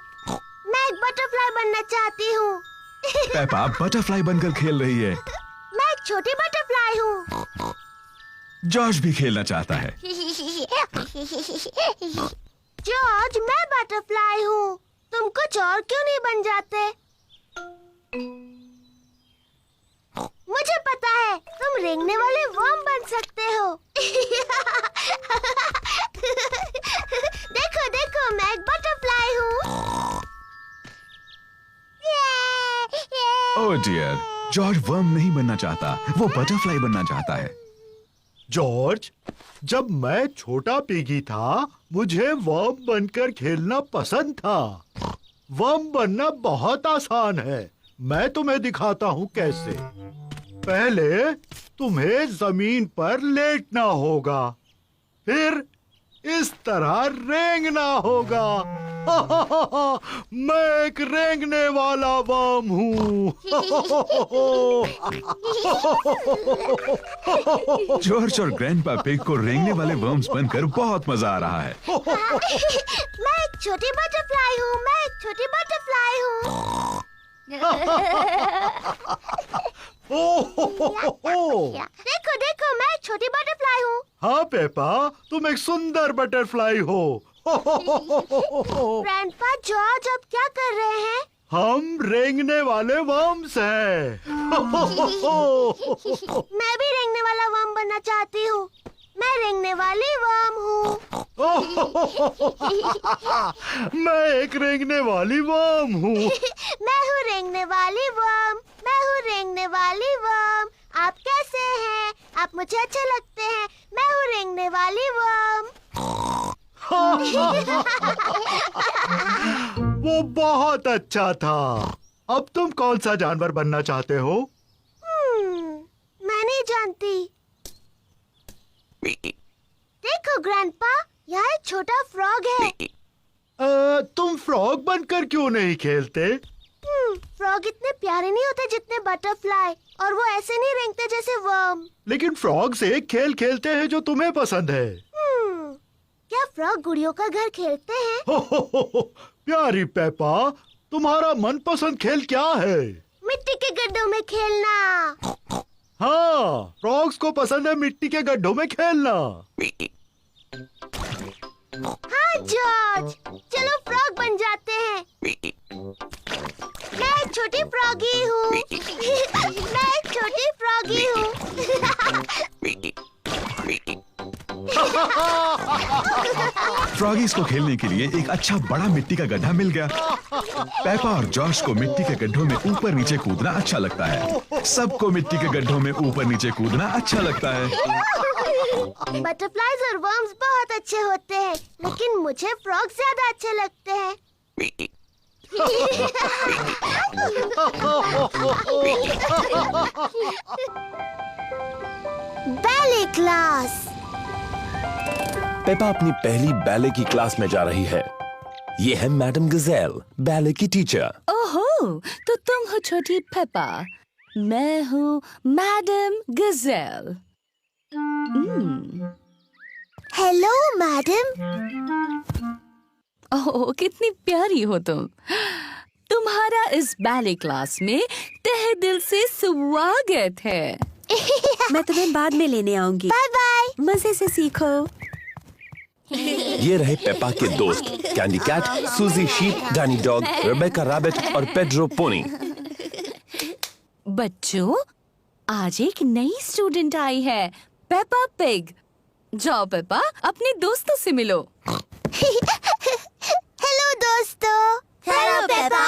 मैं एक बटरफ्लाई बनना चाहती हूँ। पेपा बटरफ्लाई बनकर खेल रही है। मैं एक छोटी बटरफ्लाई हूँ। जॉर्ज भी खेलना चाहता है। जॉर्ज, मैं बटरफ्लाई हूँ। तुम कुछ और क्यों नहीं बन जाते? मुझे पता है, तुम रेंगने वाले वर्म बन सकते हो। देखो देखो, मैं एक बटरफ्लाई हूँ। ओह डियर, जॉर्ज वर्म नहीं बनना चाहता, वो बटरफ्लाई बनना चाहता है। जॉर्ज, जब मैं छोटा पिगी था, मुझे वर्म बनकर खेलना पसंद था। वर्म बनना बहुत आसान है। मैं तुम्हें दिखाता हूँ कैसे। पहले तुम्हें जमीन पर लेटना होगा, फिर इस तरह रेंगना होगा। मैं एक रेंगने वाला वर्म हूँ। जॉर्ज और ग्रैंडपा पिग को रेंगने वाले वर्म्स बनकर बहुत मजा आ रहा है। मैं एक छोटी बटरफ्लाई हूँ। मैं एक छोटी बटरफ्लाई हूँ। देखो देखो, मैं एक छोटी बटरफ्लाई हूँ। हाँ पेपा, तुम एक सुंदर बटरफ्लाई हो। ग्रैंडपा, जॉर्ज अब क्या कर रहे हैं? हम रेंगने वाले वर्म्स हैं। मैं भी रेंगने वाला वर्म बनना चाहती हूँ। मैं रेंगने वाली वर्म हूँ। मैं एक रेंगने वाली वर्म हूँ। मैं हूँ रेंगने वाली वर्म। मैं हूँ रेंगने वाली वर्म। आप कैसे हैं? आप मुझे अच्छे लगते हैं। मैं हूँ रेंगने वाली वर्म। वो बहुत अच्छा था। अब तुम कौन सा जानवर बनना चाहते हो? मैं नहीं जानती। देखो ग्रैंडपा, यहाँ एक छोटा फ्रॉग है। तुम फ्रॉग बनकर क्यों नहीं खेलते? फ्रॉग इतने प्यारे नहीं होते जितने बटरफ्लाई, और वो ऐसे नहीं रेंगते जैसे वर्म। लेकिन फ्रॉग से एक खेल खेलते हैं जो तुम्हें पसंद है। क्या फ्रॉग गुड़ियों का घर खेलते हैं? प्यारी पेपा, तुम्हारा मनपसंद खेल क्या है? मिट्टी के गड्ढों में खेलना। हाँ, फ्रॉग्स को पसंद है मिट्टी के गड्ढों में खेलना। हाँ जॉर्ज, चलो फ्रॉग बन जाते हैं। मैं एक छोटी फ्रॉगी हूँ। मैं एक छोटी फ्रॉगी हूँ। फ्रॉगीज को खेलने के लिए एक अच्छा बड़ा मिट्टी का गड्ढा मिल गया। पेपा और जॉर्ज को मिट्टी के गड्ढों में ऊपर नीचे कूदना अच्छा लगता है। सबको मिट्टी के गड्ढों में ऊपर नीचे कूदना अच्छा लगता है। बटरफ्लाइज और वर्म्स बहुत अच्छे होते हैं, लेकिन मुझे फ्रॉग ज्यादा अच्छे लगते हैं। Ballet class. पेपा अपनी पहली बैले की क्लास में जा रही है। ये है मैडम गजेल, बैले की टीचर। ओहो, तो तुम हो छोटी पेपा, मैं हूँ मैडम गजेल। Hello madam. ओह, कितनी प्यारी हो तुम। तुम्हारा इस बैले क्लास में तहे दिल से स्वागत है। मैं तुम्हें बाद में लेने आऊंगी। Bye bye. मजे से सीखो। ये रहे पेपा के दोस्त, Candy Cat, Suzy Sheep, Danny Dog, Rebecca Rabbit और पेड्रो पोनी। बच्चों, आज एक नई स्टूडेंट आई है, पेपा पिग। जाओ पेपा, अपने दोस्तों से मिलो। हेलो दोस्तों। Hello Peppa.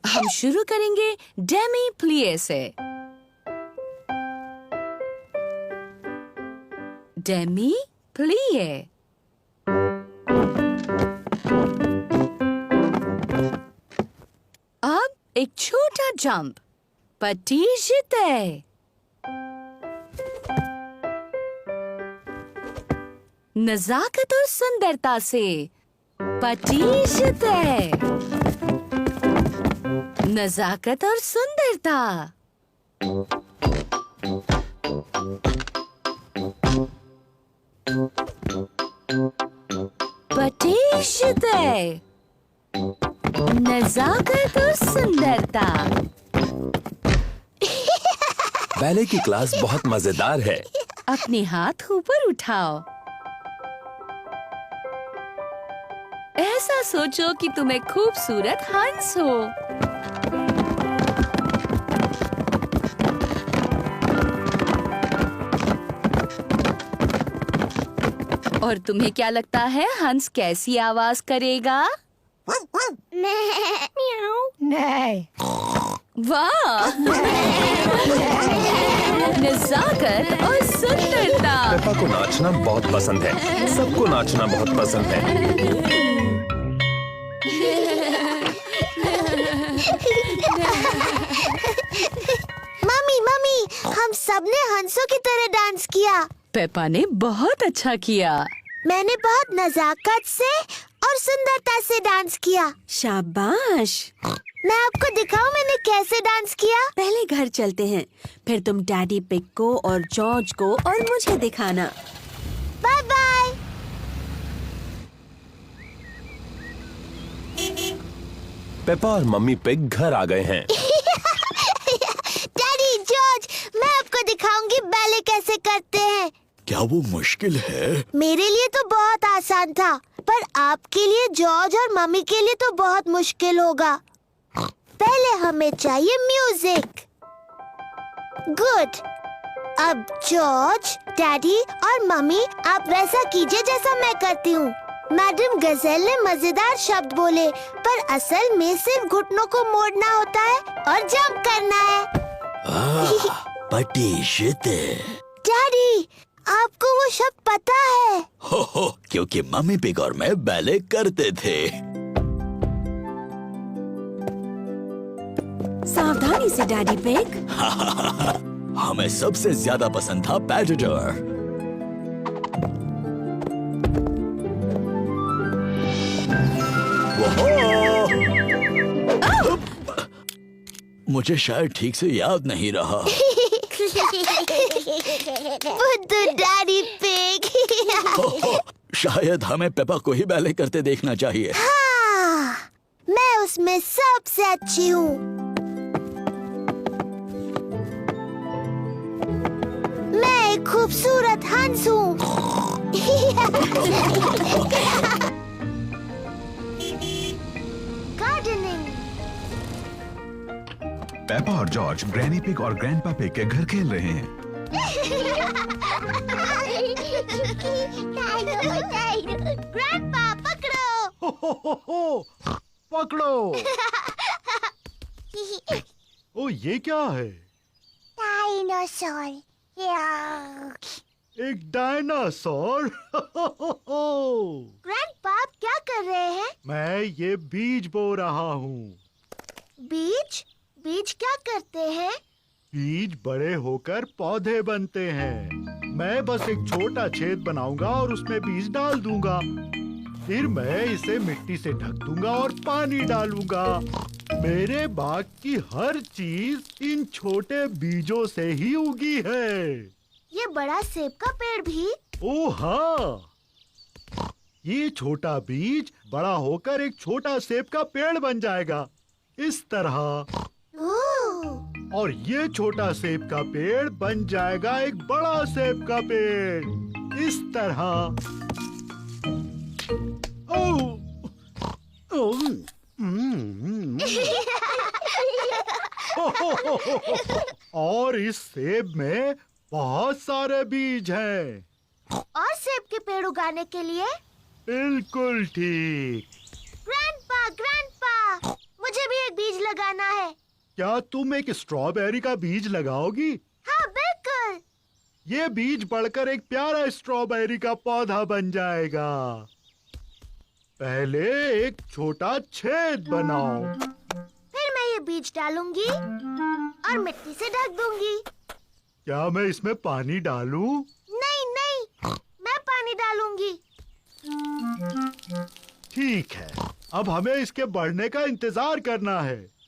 हम शुरू करेंगे डेमी प्लिए से। डेमी प्लिए। अब एक छोटा जंप, पटीजते। नजाकत और सुंदरता से, पटीजते। नजाकत और सुंदरता। पटीजते। नजाकत और सुंदरता। बैले की क्लास बहुत मजेदार है। अपने हाथ ऊपर उठाओ। ऐसा सोचो कि तुम एक खूबसूरत हंस हो। और तुम्हें क्या लगता है हंस कैसी आवाज करेगा? नहीं। वाह! नजाकत और सुंदरता। पेपा को नाचना बहुत पसंद है। सबको नाचना बहुत पसंद है। मम्मी, हम सबने हंसों की तरह डांस किया। पेपा ने बहुत अच्छा किया। मैंने बहुत नजाकत से और सुंदरता से डांस किया। शाबाश। मैं आपको दिखाऊं मैंने कैसे डांस किया? पहले घर चलते हैं, फिर तुम डैडी पिग को और जॉर्ज को और मुझे दिखाना। Bye bye. पेपा और मम्मी पिग घर आ गए हैं। डैडी, जॉर्ज, मैं आपको दिखाऊंगी बैले कैसे करते हैं। क्या वो मुश्किल है? मेरे लिए तो बहुत आसान था, पर आपके लिए, जॉर्ज और मम्मी के लिए तो बहुत मुश्किल होगा। पहले हमें चाहिए म्यूजिक। गुड। अब जॉर्ज, डैडी और मम्मी, आप वैसा कीजिए जैसा मैं करती हूँ। मैडम गजेल ने मजेदार शब्द बोले, पर असल में सिर्फ घुटनों को मोड़ना होता है और जंप करना है। पटीजते। डैडी, आपको वो शब्द पता है? हो, क्योंकि मम्मी पिग और मैं बैले करते थे। सावधानी से डैडी पिग। हमें सबसे ज्यादा पसंद था पैटेटर। मुझे शायद ठीक से याद नहीं रहा। बुद्धू डैडी पिग। शायद हमें पेपा को ही बैले करते देखना चाहिए। हाँ, मैं उसमें सबसे अच्छी हूँ। मैं एक खूबसूरत हंस हूँ। पेपा और जॉर्ज ग्रैनी पिग और ग्रैंडपा पिग के घर खेल रहे हैं। ग्रैंडपा पकड़ो। हो, पकड़ो। ओ ये क्या है? डायनासोर। एक डायनासोर। ग्रैंडपा आप क्या कर रहे हैं? मैं ये बीज बो रहा हूँ। बीज? बीज क्या करते हैं? बीज बड़े होकर पौधे बनते हैं। मैं बस एक छोटा छेद बनाऊंगा और उसमें बीज डाल दूंगा। फिर मैं इसे मिट्टी से ढक दूंगा और पानी डालूंगा। मेरे बाग की हर चीज इन छोटे बीजों से ही उगी है। ये बड़ा सेब का पेड़ भी? ओ हाँ, ये छोटा बीज बड़ा होकर एक छोटा सेब का पेड़ बन जाएगा, इस तरह। और ये छोटा सेब का पेड़ बन जाएगा एक बड़ा सेब का पेड़, इस तरह। और इस सेब में बहुत सारे बीज हैं। और सेब के पेड़ उगाने के लिए? बिल्कुल ठीक। ग्रैंडपा, ग्रैंडपा, मुझे भी एक बीज लगाना है। क्या तुम एक स्ट्रॉबेरी का बीज लगाओगी? हाँ बिल्कुल। ये बीज बढ़कर एक प्यारा स्ट्रॉबेरी का पौधा बन जाएगा। पहले एक छोटा छेद बनाओ। फिर मैं ये बीज डालूंगी और मिट्टी से ढक दूंगी। क्या मैं इसमें पानी डालूं? नहीं नहीं, मैं पानी डालूंगी। ठीक है, अब हमें इसके बढ़ने का इंतजार करना है।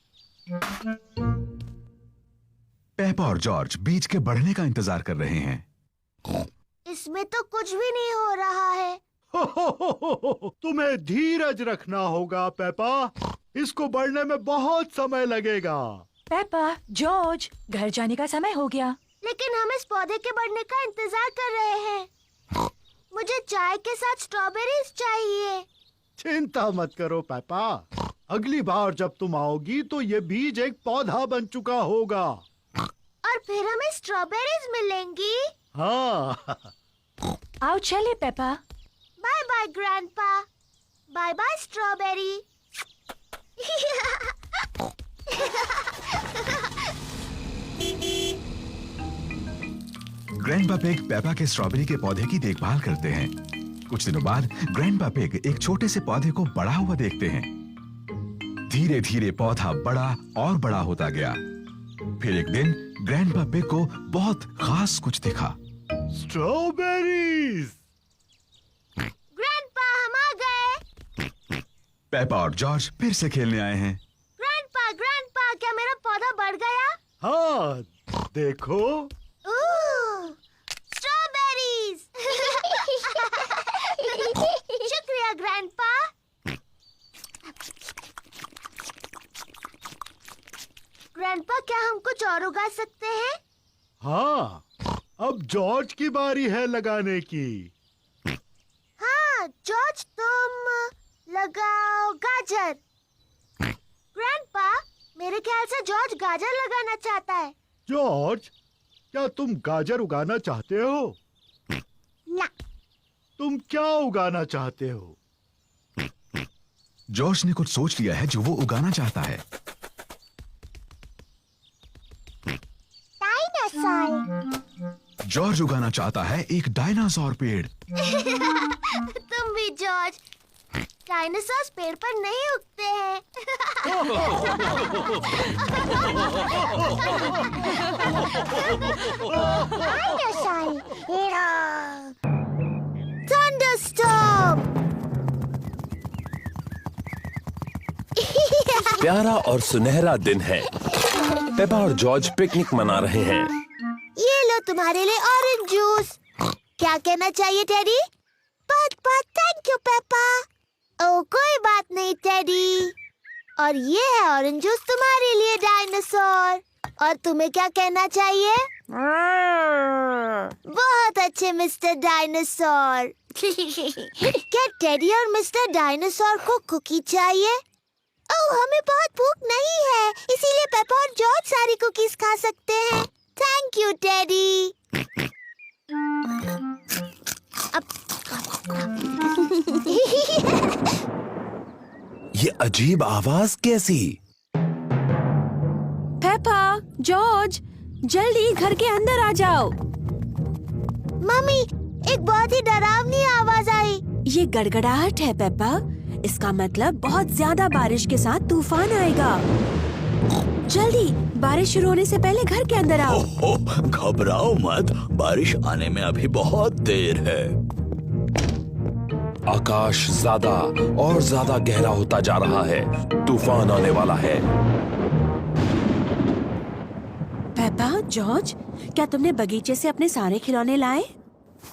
पेपा और जॉर्ज बीज के बढ़ने का इंतजार कर रहे हैं। इसमें तो कुछ भी नहीं हो रहा है। तुम्हें धीरज रखना होगा पेपा, इसको बढ़ने में बहुत समय लगेगा। पेपा, जॉर्ज, घर जाने का समय हो गया। लेकिन हम इस पौधे के बढ़ने का इंतजार कर रहे हैं। मुझे चाय के साथ स्ट्रॉबेरीज चाहिए। चिंता मत करो पेपा, अगली बार जब तुम आओगी तो ये बीज एक पौधा बन चुका होगा। और फिर हमें स्ट्रॉबेरीज मिलेंगी। हाँ। आओ चले Peppa. Bye bye Grandpa. Bye bye strawberry. Grandpa Pig Peppa के स्ट्रॉबेरी के पौधे की देखभाल करते हैं। कुछ दिनों बाद ग्रैंडपा पिग एक छोटे से पौधे को बड़ा हुआ देखते हैं। धीरे धीरे पौधा बड़ा और बड़ा होता गया। फिर एक दिन ग्रैंडपा पिग को बहुत खास कुछ दिखा। स्ट्रॉबेरीज। ग्रैंडपा, हम आ गए। पेपा और जॉर्ज फिर से खेलने आए हैं। ग्रैंडपा, ग्रैंडपा, क्या मेरा पौधा बढ़ गया? हाँ, देखो। स्ट्रॉबेरीज। शुक्रिया ग्रैंडपा। ग्रैंडपा, क्या हम कुछ और उगा सकते हैं? हाँ, अब जॉर्ज की बारी है लगाने की। हाँ जॉर्ज, तुम लगाओ गाजर। ग्रैंडपा, मेरे ख्याल से जॉर्ज गाजर लगाना चाहता है। जॉर्ज, क्या तुम गाजर उगाना चाहते हो? ना। तुम क्या उगाना चाहते हो? जॉर्ज ने कुछ सोच लिया है जो वो उगाना चाहता है। डायनासोर। जॉर्ज उगाना चाहता है एक डायनासोर पेड़। तुम भी जॉर्ज। डायनासोर पेड़ पर नहीं उगते हैं। थंडरस्टॉर्म। प्यारा और सुनहरा दिन है। पेपा और जॉर्ज पिकनिक मना रहे हैं। ये लो तुम्हारे लिए ऑरेंज जूस। क्या कहना चाहिए टेडी? बहुत बहुत थैंक यू पेपा। ओह कोई बात नहीं टेडी। और ये है ऑरेंज जूस तुम्हारे लिए डायनासोर। और तुम्हें क्या कहना चाहिए? बहुत अच्छे मिस्टर डायनासोर। क्या टेडी और मिस्टर डायनासोर को कुकी चाहिए? ओह, हमें बहुत भूख नहीं है, इसीलिए पेपा और जॉर्ज सारी कुकीज खा सकते हैं। Thank you daddy. ये अजीब आवाज कैसी? पेपा, जॉर्ज, जल्दी घर के अंदर आ जाओ। मम्मी, एक बहुत ही डरावनी आवाज आई। ये गड़गड़ाहट है पेपा, इसका मतलब बहुत ज्यादा बारिश के साथ तूफान आएगा। जल्दी, बारिश शुरू होने से पहले घर के अंदर आओ। ओह, घबराओ मत, बारिश आने में अभी बहुत देर है। आकाश ज्यादा और ज्यादा गहरा होता जा रहा है। तूफान आने वाला है। पेपा, जॉर्ज, क्या तुमने बगीचे से अपने सारे खिलौने लाए?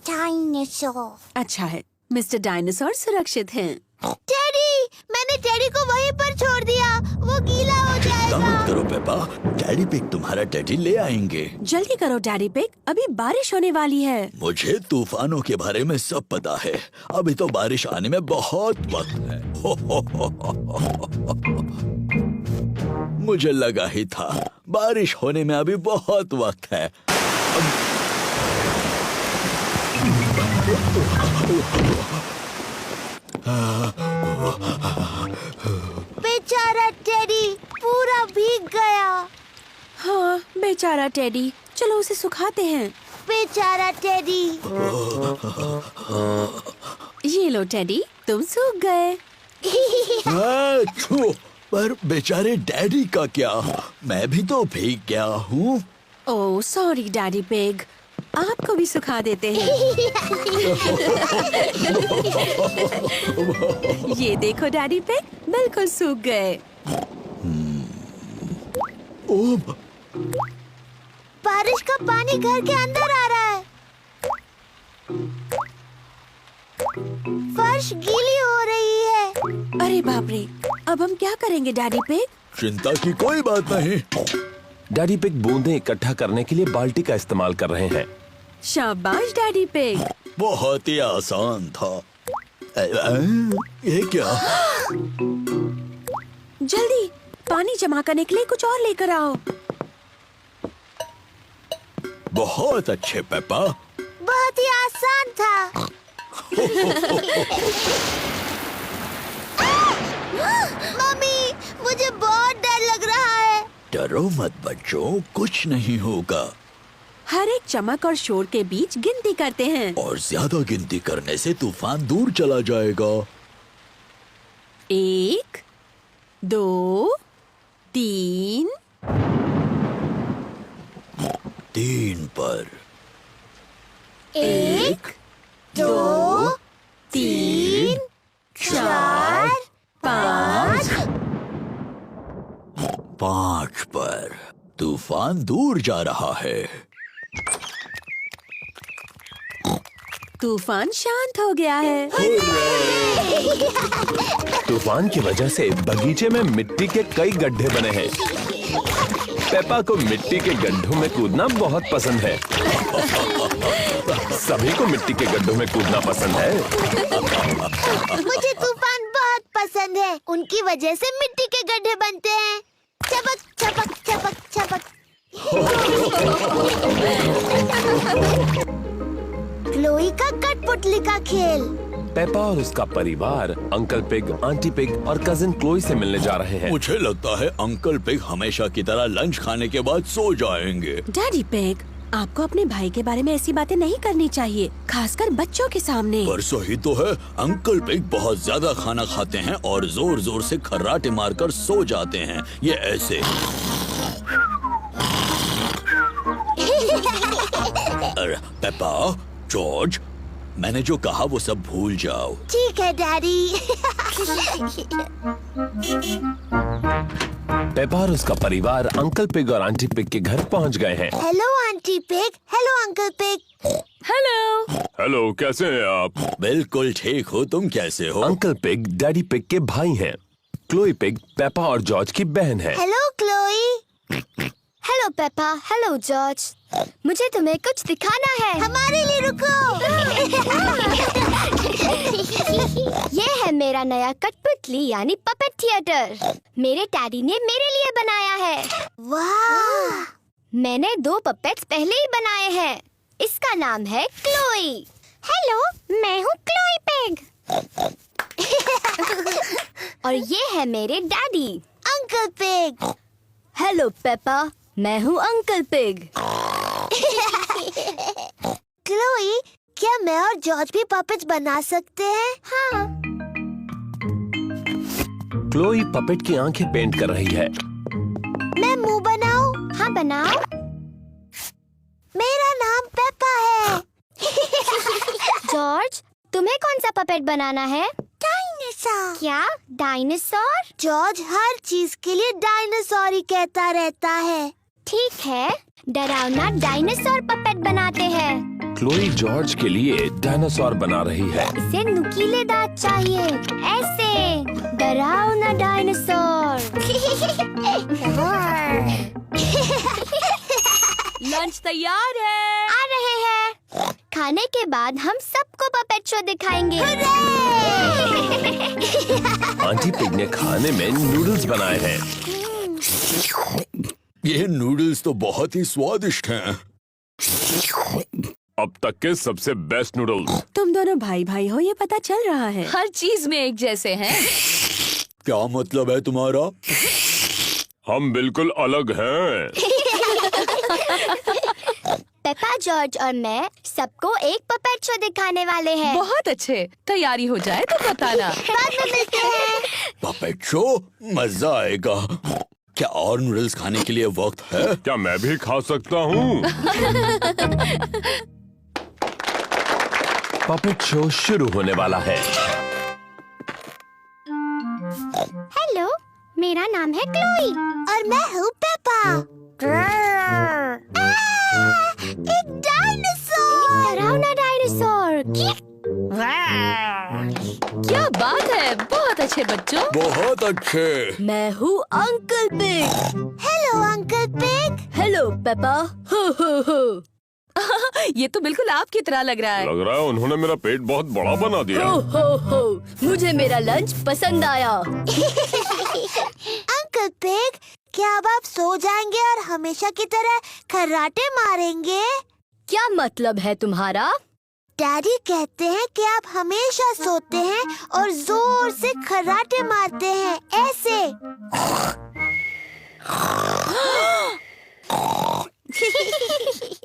डायनासोर। अच्छा है, मिस्टर डायनासोर सुरक्षित हैं। डैडी, मैंने टेडी को वहीं पर छोड़ दिया, वो गीला हो चिंता मत जाएगा। करो पेपा, डैडी पिग तुम्हारा टेडी ले आएंगे। जल्दी करो डैडी पिग, अभी बारिश होने वाली है। मुझे तूफानों के बारे में सब पता है, अभी तो बारिश आने में बहुत वक्त है। मुझे लगा ही था, बारिश होने में अभी बहुत वक्त है। बेचारा टेडी पूरा भीग गया। हाँ, बेचारा टेडी, चलो उसे सुखाते हैं। बेचारा टेडी। ये लो टेडी, तुम सूख गए। छू, पर बेचारे डैडी का क्या, मैं भी तो भीग गया हूँ। ओह सॉरी डैडी पिग, आपको भी सुखा देते हैं। ये देखो डैडी पिग, बिल्कुल सूख गए। ओह, बारिश का पानी घर के अंदर आ रहा है। फर्श गीली हो रही है। अरे बाप रे, अब हम क्या करेंगे डैडी पिग? चिंता की कोई बात नहीं। डैडी पिग बूंदें इकट्ठा करने के लिए बाल्टी का इस्तेमाल कर रहे हैं। शाबाश डैडी पिग। बहुत ही आसान था। ये क्या? जल्दी, पानी जमा करने के लिए कुछ और लेकर आओ। बहुत अच्छे पेपा। बहुत ही आसान था। मम्मी, मुझे बहुत डर लग रहा है। डरो मत बच्चों, कुछ नहीं होगा। हर एक चमक और शोर के बीच गिनती करते हैं। और ज्यादा गिनती करने से तूफान दूर चला जाएगा। 1, 2, 3। 3 पर। 1, 2, 3, 4, 5। 5 पर। तूफान दूर जा रहा है। तूफान शांत हो गया है। तूफान की वजह से बगीचे में मिट्टी के कई गड्ढे बने हैं। पेपा को मिट्टी के गड्ढों में कूदना बहुत पसंद है। सभी को मिट्टी के गड्ढों में कूदना पसंद है। मुझे तूफान बहुत पसंद है, उनकी वजह से मिट्टी के गड्ढे बनते हैं। चपक चपक चपक चपक। क्लोई का कठपुतली का खेल। पेपा और उसका परिवार अंकल पिग, आंटी पिग और कजिन क्लोई से मिलने जा रहे हैं। मुझे लगता है अंकल पिग हमेशा की तरह लंच खाने के बाद सो जाएंगे। डैडी पिग, आपको अपने भाई के बारे में ऐसी बातें नहीं करनी चाहिए, खासकर बच्चों के सामने। पर सही तो है, अंकल पिग बहुत ज्यादा खाना खाते हैं और जोर जोर से खर्राटे मारकर सो जाते हैं। ये ऐसे। पेपा, जॉर्ज, मैंने जो कहा वो सब भूल जाओ। ठीक है डैडी। पेपा और उसका परिवार अंकल पिग और आंटी पिग के घर पहुंच गए हैं। Hello aunty pig, hello uncle pig. Hello. Hello, कैसे हैं आप? बिल्कुल ठीक हो, तुम कैसे हो? अंकल पिग डैडी पिग के भाई हैं। क्लोई पिग पेपा और जॉर्ज की बहन है। Hello Chloe. Hello Peppa, hello George. मुझे तुम्हें कुछ दिखाना है। हमारे लिए रुको। ये है मेरा नया कठपुतली यानी पपेट थिएटर। मेरे डैडी ने मेरे लिए बनाया है। वाह! मैंने 2 पपेट्स पहले ही बनाए हैं। इसका नाम है क्लोई। हेलो, मैं हूँ क्लोई पिग। और ये है मेरे daddy uncle pig. Hello Peppa, मैं हूँ अंकल पिग। क्लोई, क्या मैं और जॉर्ज भी पपेट्स बना सकते हैं? हाँ। क्लोई पपेट की आंखें पेंट कर रही है। मैं मुंह बनाऊं? हाँ बनाओ। मेरा नाम पेपा है। जॉर्ज, तुम्हें कौन सा पपेट बनाना है? डायनासोर। क्या डायनासोर? जॉर्ज हर चीज के लिए डायनासोर ही कहता रहता है। ठीक है, डरावना डायनासोर पपेट बनाते हैं। क्लोई जॉर्ज के लिए डायनासोर बना रही है। इसे नुकीले दांत चाहिए, ऐसे डरावना डायनासोर। लंच तैयार है। आ रहे हैं। खाने के बाद हम सबको पपेट शो दिखाएंगे। आंटी पिग ने खाने में नूडल्स बनाए हैं। ये नूडल्स तो बहुत ही स्वादिष्ट हैं। अब तक के सबसे बेस्ट नूडल्स। तुम दोनों भाई भाई हो, ये पता चल रहा है। हर चीज में एक जैसे हैं। क्या मतलब है तुम्हारा? हम बिल्कुल अलग हैं। पेपा, जॉर्ज और मैं सबको एक पपेट शो दिखाने वाले हैं। बहुत अच्छे, तैयारी हो जाए तो बताना। बाद में मिलते हैं। पपेट शो, मजा आएगा। क्या और नूडल्स खाने के लिए वक्त है? क्या मैं भी खा सकता हूँ? पपेट शो शुरू होने वाला है। हेलो, मेरा नाम है क्लोई और मैं हूँ पेपा। एक डायनासोर! डरावना डायनासोर! क्या बात है, बहुत अच्छे बच्चों। बहुत अच्छे। मैं हूँ uncle pig. Hello uncle pig. Hello Peppa. हो हो हो। ये तो बिल्कुल आपकी तरह लग रहा है। लग रहा है उन्होंने मेरा पेट बहुत बड़ा बना दिया। हो हो हो। मुझे मेरा लंच पसंद आया। अंकल पिग, क्या अब आप सो जाएंगे और हमेशा की तरह खर्राटे मारेंगे? क्या मतलब है तुम्हारा? डैडी कहते हैं कि आप हमेशा सोते हैं और जोर से खर्राटे मारते हैं, ऐसे।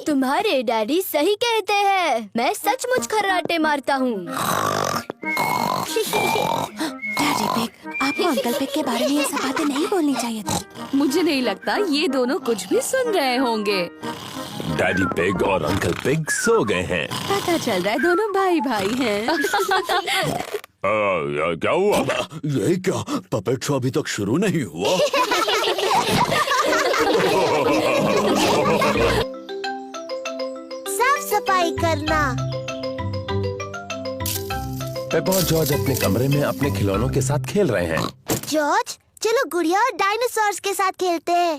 तुम्हारे डैडी सही कहते हैं। मैं सचमुच खर्राटे मारता हूँ। डैडी पिग, आपको अंकल पिग के बारे में ये सब बातें नहीं बोलनी चाहिए थी। मुझे नहीं लगता ये दोनों कुछ भी सुन रहे होंगे। डैडी पिग और अंकल पिग सो गए हैं। पता चल रहा है दोनों भाई भाई हैं। क्या हुआ? ये क्या, पपेट शो अभी तक शुरू नहीं हुआ? साफ सफाई करना। पेपा और जॉर्ज अपने कमरे में अपने खिलौनों के साथ खेल रहे हैं। जॉर्ज, चलो गुड़िया और डायनासोर्स के साथ खेलते हैं।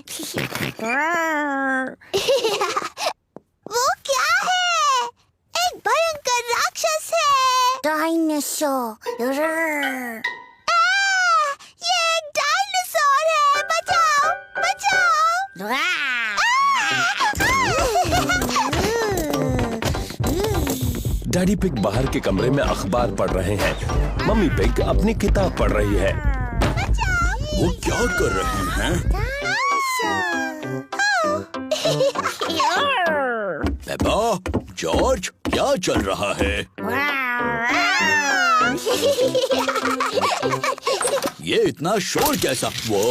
वो क्या है? एक भयंकर राक्षस है। डायनासोर। ये एक डायनासोर है। बचाओ, बचाओ। डैडी पिग बाहर के कमरे में अखबार पढ़ रहे हैं। मम्मी पिग अपनी किताब पढ़ रही है। वो क्या कर रहे हैं? पेपा, जॉर्ज, क्या चल रहा है? ये इतना शोर कैसा? वो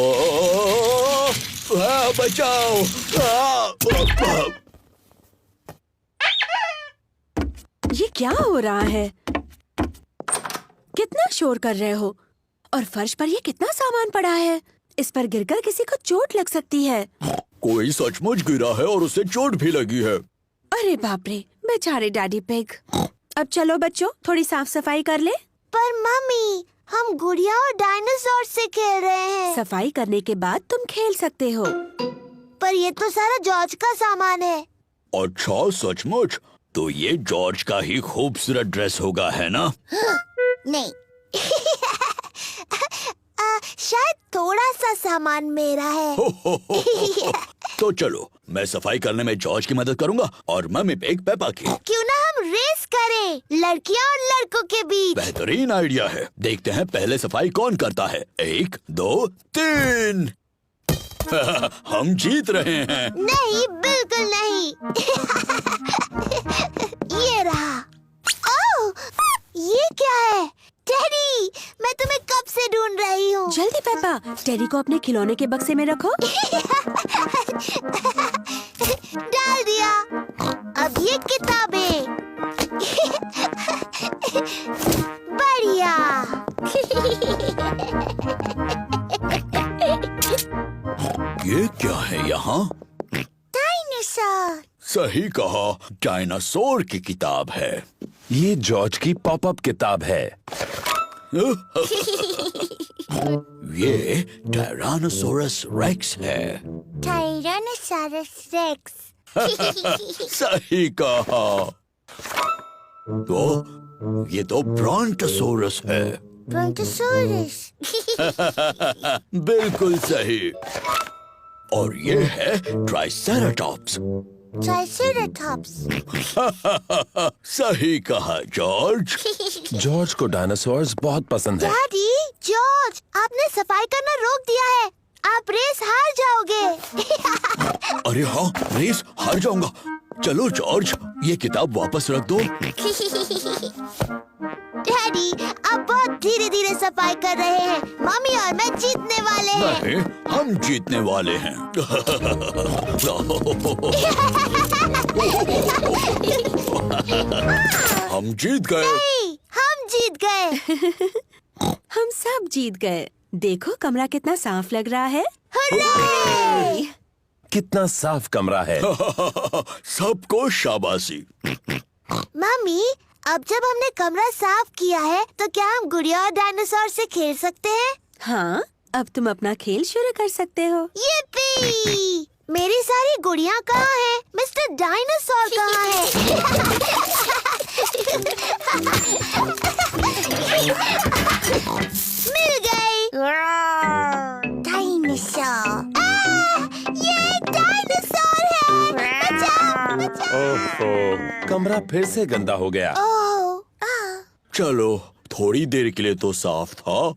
बचाओ! ये क्या हो रहा है? कितना शोर कर रहे हो? और फर्श पर ये कितना सामान पड़ा है? इस पर गिरकर किसी को चोट लग सकती है। कोई सचमुच गिरा है और उसे चोट भी लगी है। अरे बाप रे, बेचारे डैडी पिग। अब चलो बच्चों, थोड़ी साफ सफाई कर ले। पर मम्मी, हम गुड़िया और डायनासोर से खेल रहे हैं। सफाई करने के बाद तुम खेल सकते हो। पर ये तो सारा जॉर्ज का सामान है। अच्छा, सचमुच? तो ये जॉर्ज का ही खूबसूरत ड्रेस होगा, है ना? नहीं। शायद थोड़ा सा सामान मेरा है। तो चलो, मैं सफाई करने में जॉर्ज की मदद करूंगा और मम्मी पिग पेपा की। क्यों ना हम रेस करें, लड़कियां और लड़कों के बीच। बेहतरीन आइडिया है। देखते हैं पहले सफाई कौन करता है। 1, 2, 3। हम जीत रहे हैं। नहीं, बिल्कुल नहीं। ये रहा। ओह, ये क्या है? टेडी, मैं तुम्हें कब से ढूंढ रही हूँ। जल्दी पेपा, टेडी को अपने खिलौने के बक्से में रखो। डाल दिया। अब ये किताबें। बढ़िया। ये क्या है यहाँ? डायनासोर। सही कहा, डायनासोर की किताब है। ये जॉर्ज की पॉपअप किताब है। ये टायरानोसोरस रेक्स है। Tyrannosaurus rex. सही कहा। तो ये तो ब्रॉन्टोसोरस है। ब्रॉन्टोसोरस। बिल्कुल सही। और ये है ट्राइसेराटॉप्स। ट्राइसेराटॉप्स। सही कहा जॉर्ज। जॉर्ज को डायनासोर्स बहुत पसंद है। डैडी, जॉर्ज, आपने सफाई करना रोक दिया है। आप रेस हार जाओगे। अरे हाँ, रेस हार जाऊंगा। चलो जॉर्ज, ये किताब वापस रख दो। डैडी, आप बहुत धीरे धीरे सफाई कर रहे हैं। मम्मी और मैं जीतने वाले हैं। नहीं, हम जीतने वाले हैं। हम जीत गए। नहीं, हम जीत गए। हम सब जीत गए। देखो कमरा कितना साफ लग रहा है। हुर्रे! कितना साफ कमरा है। सबको शाबाशी। मम्मी, अब जब हमने कमरा साफ किया है तो क्या हम गुड़िया और डायनासोर से खेल सकते हैं? हाँ, अब तुम अपना खेल शुरू कर सकते हो। yippee! मेरी सारी गुड़िया कहाँ हैं? मिस्टर डायनासोर कहाँ है? मिल गई। डायनासोर। ये डायनासोर है। बचाओ, बचाओ। ओहो, कमरा फिर से गंदा हो गया। ओह, चलो, थोड़ी देर के लिए तो साफ था।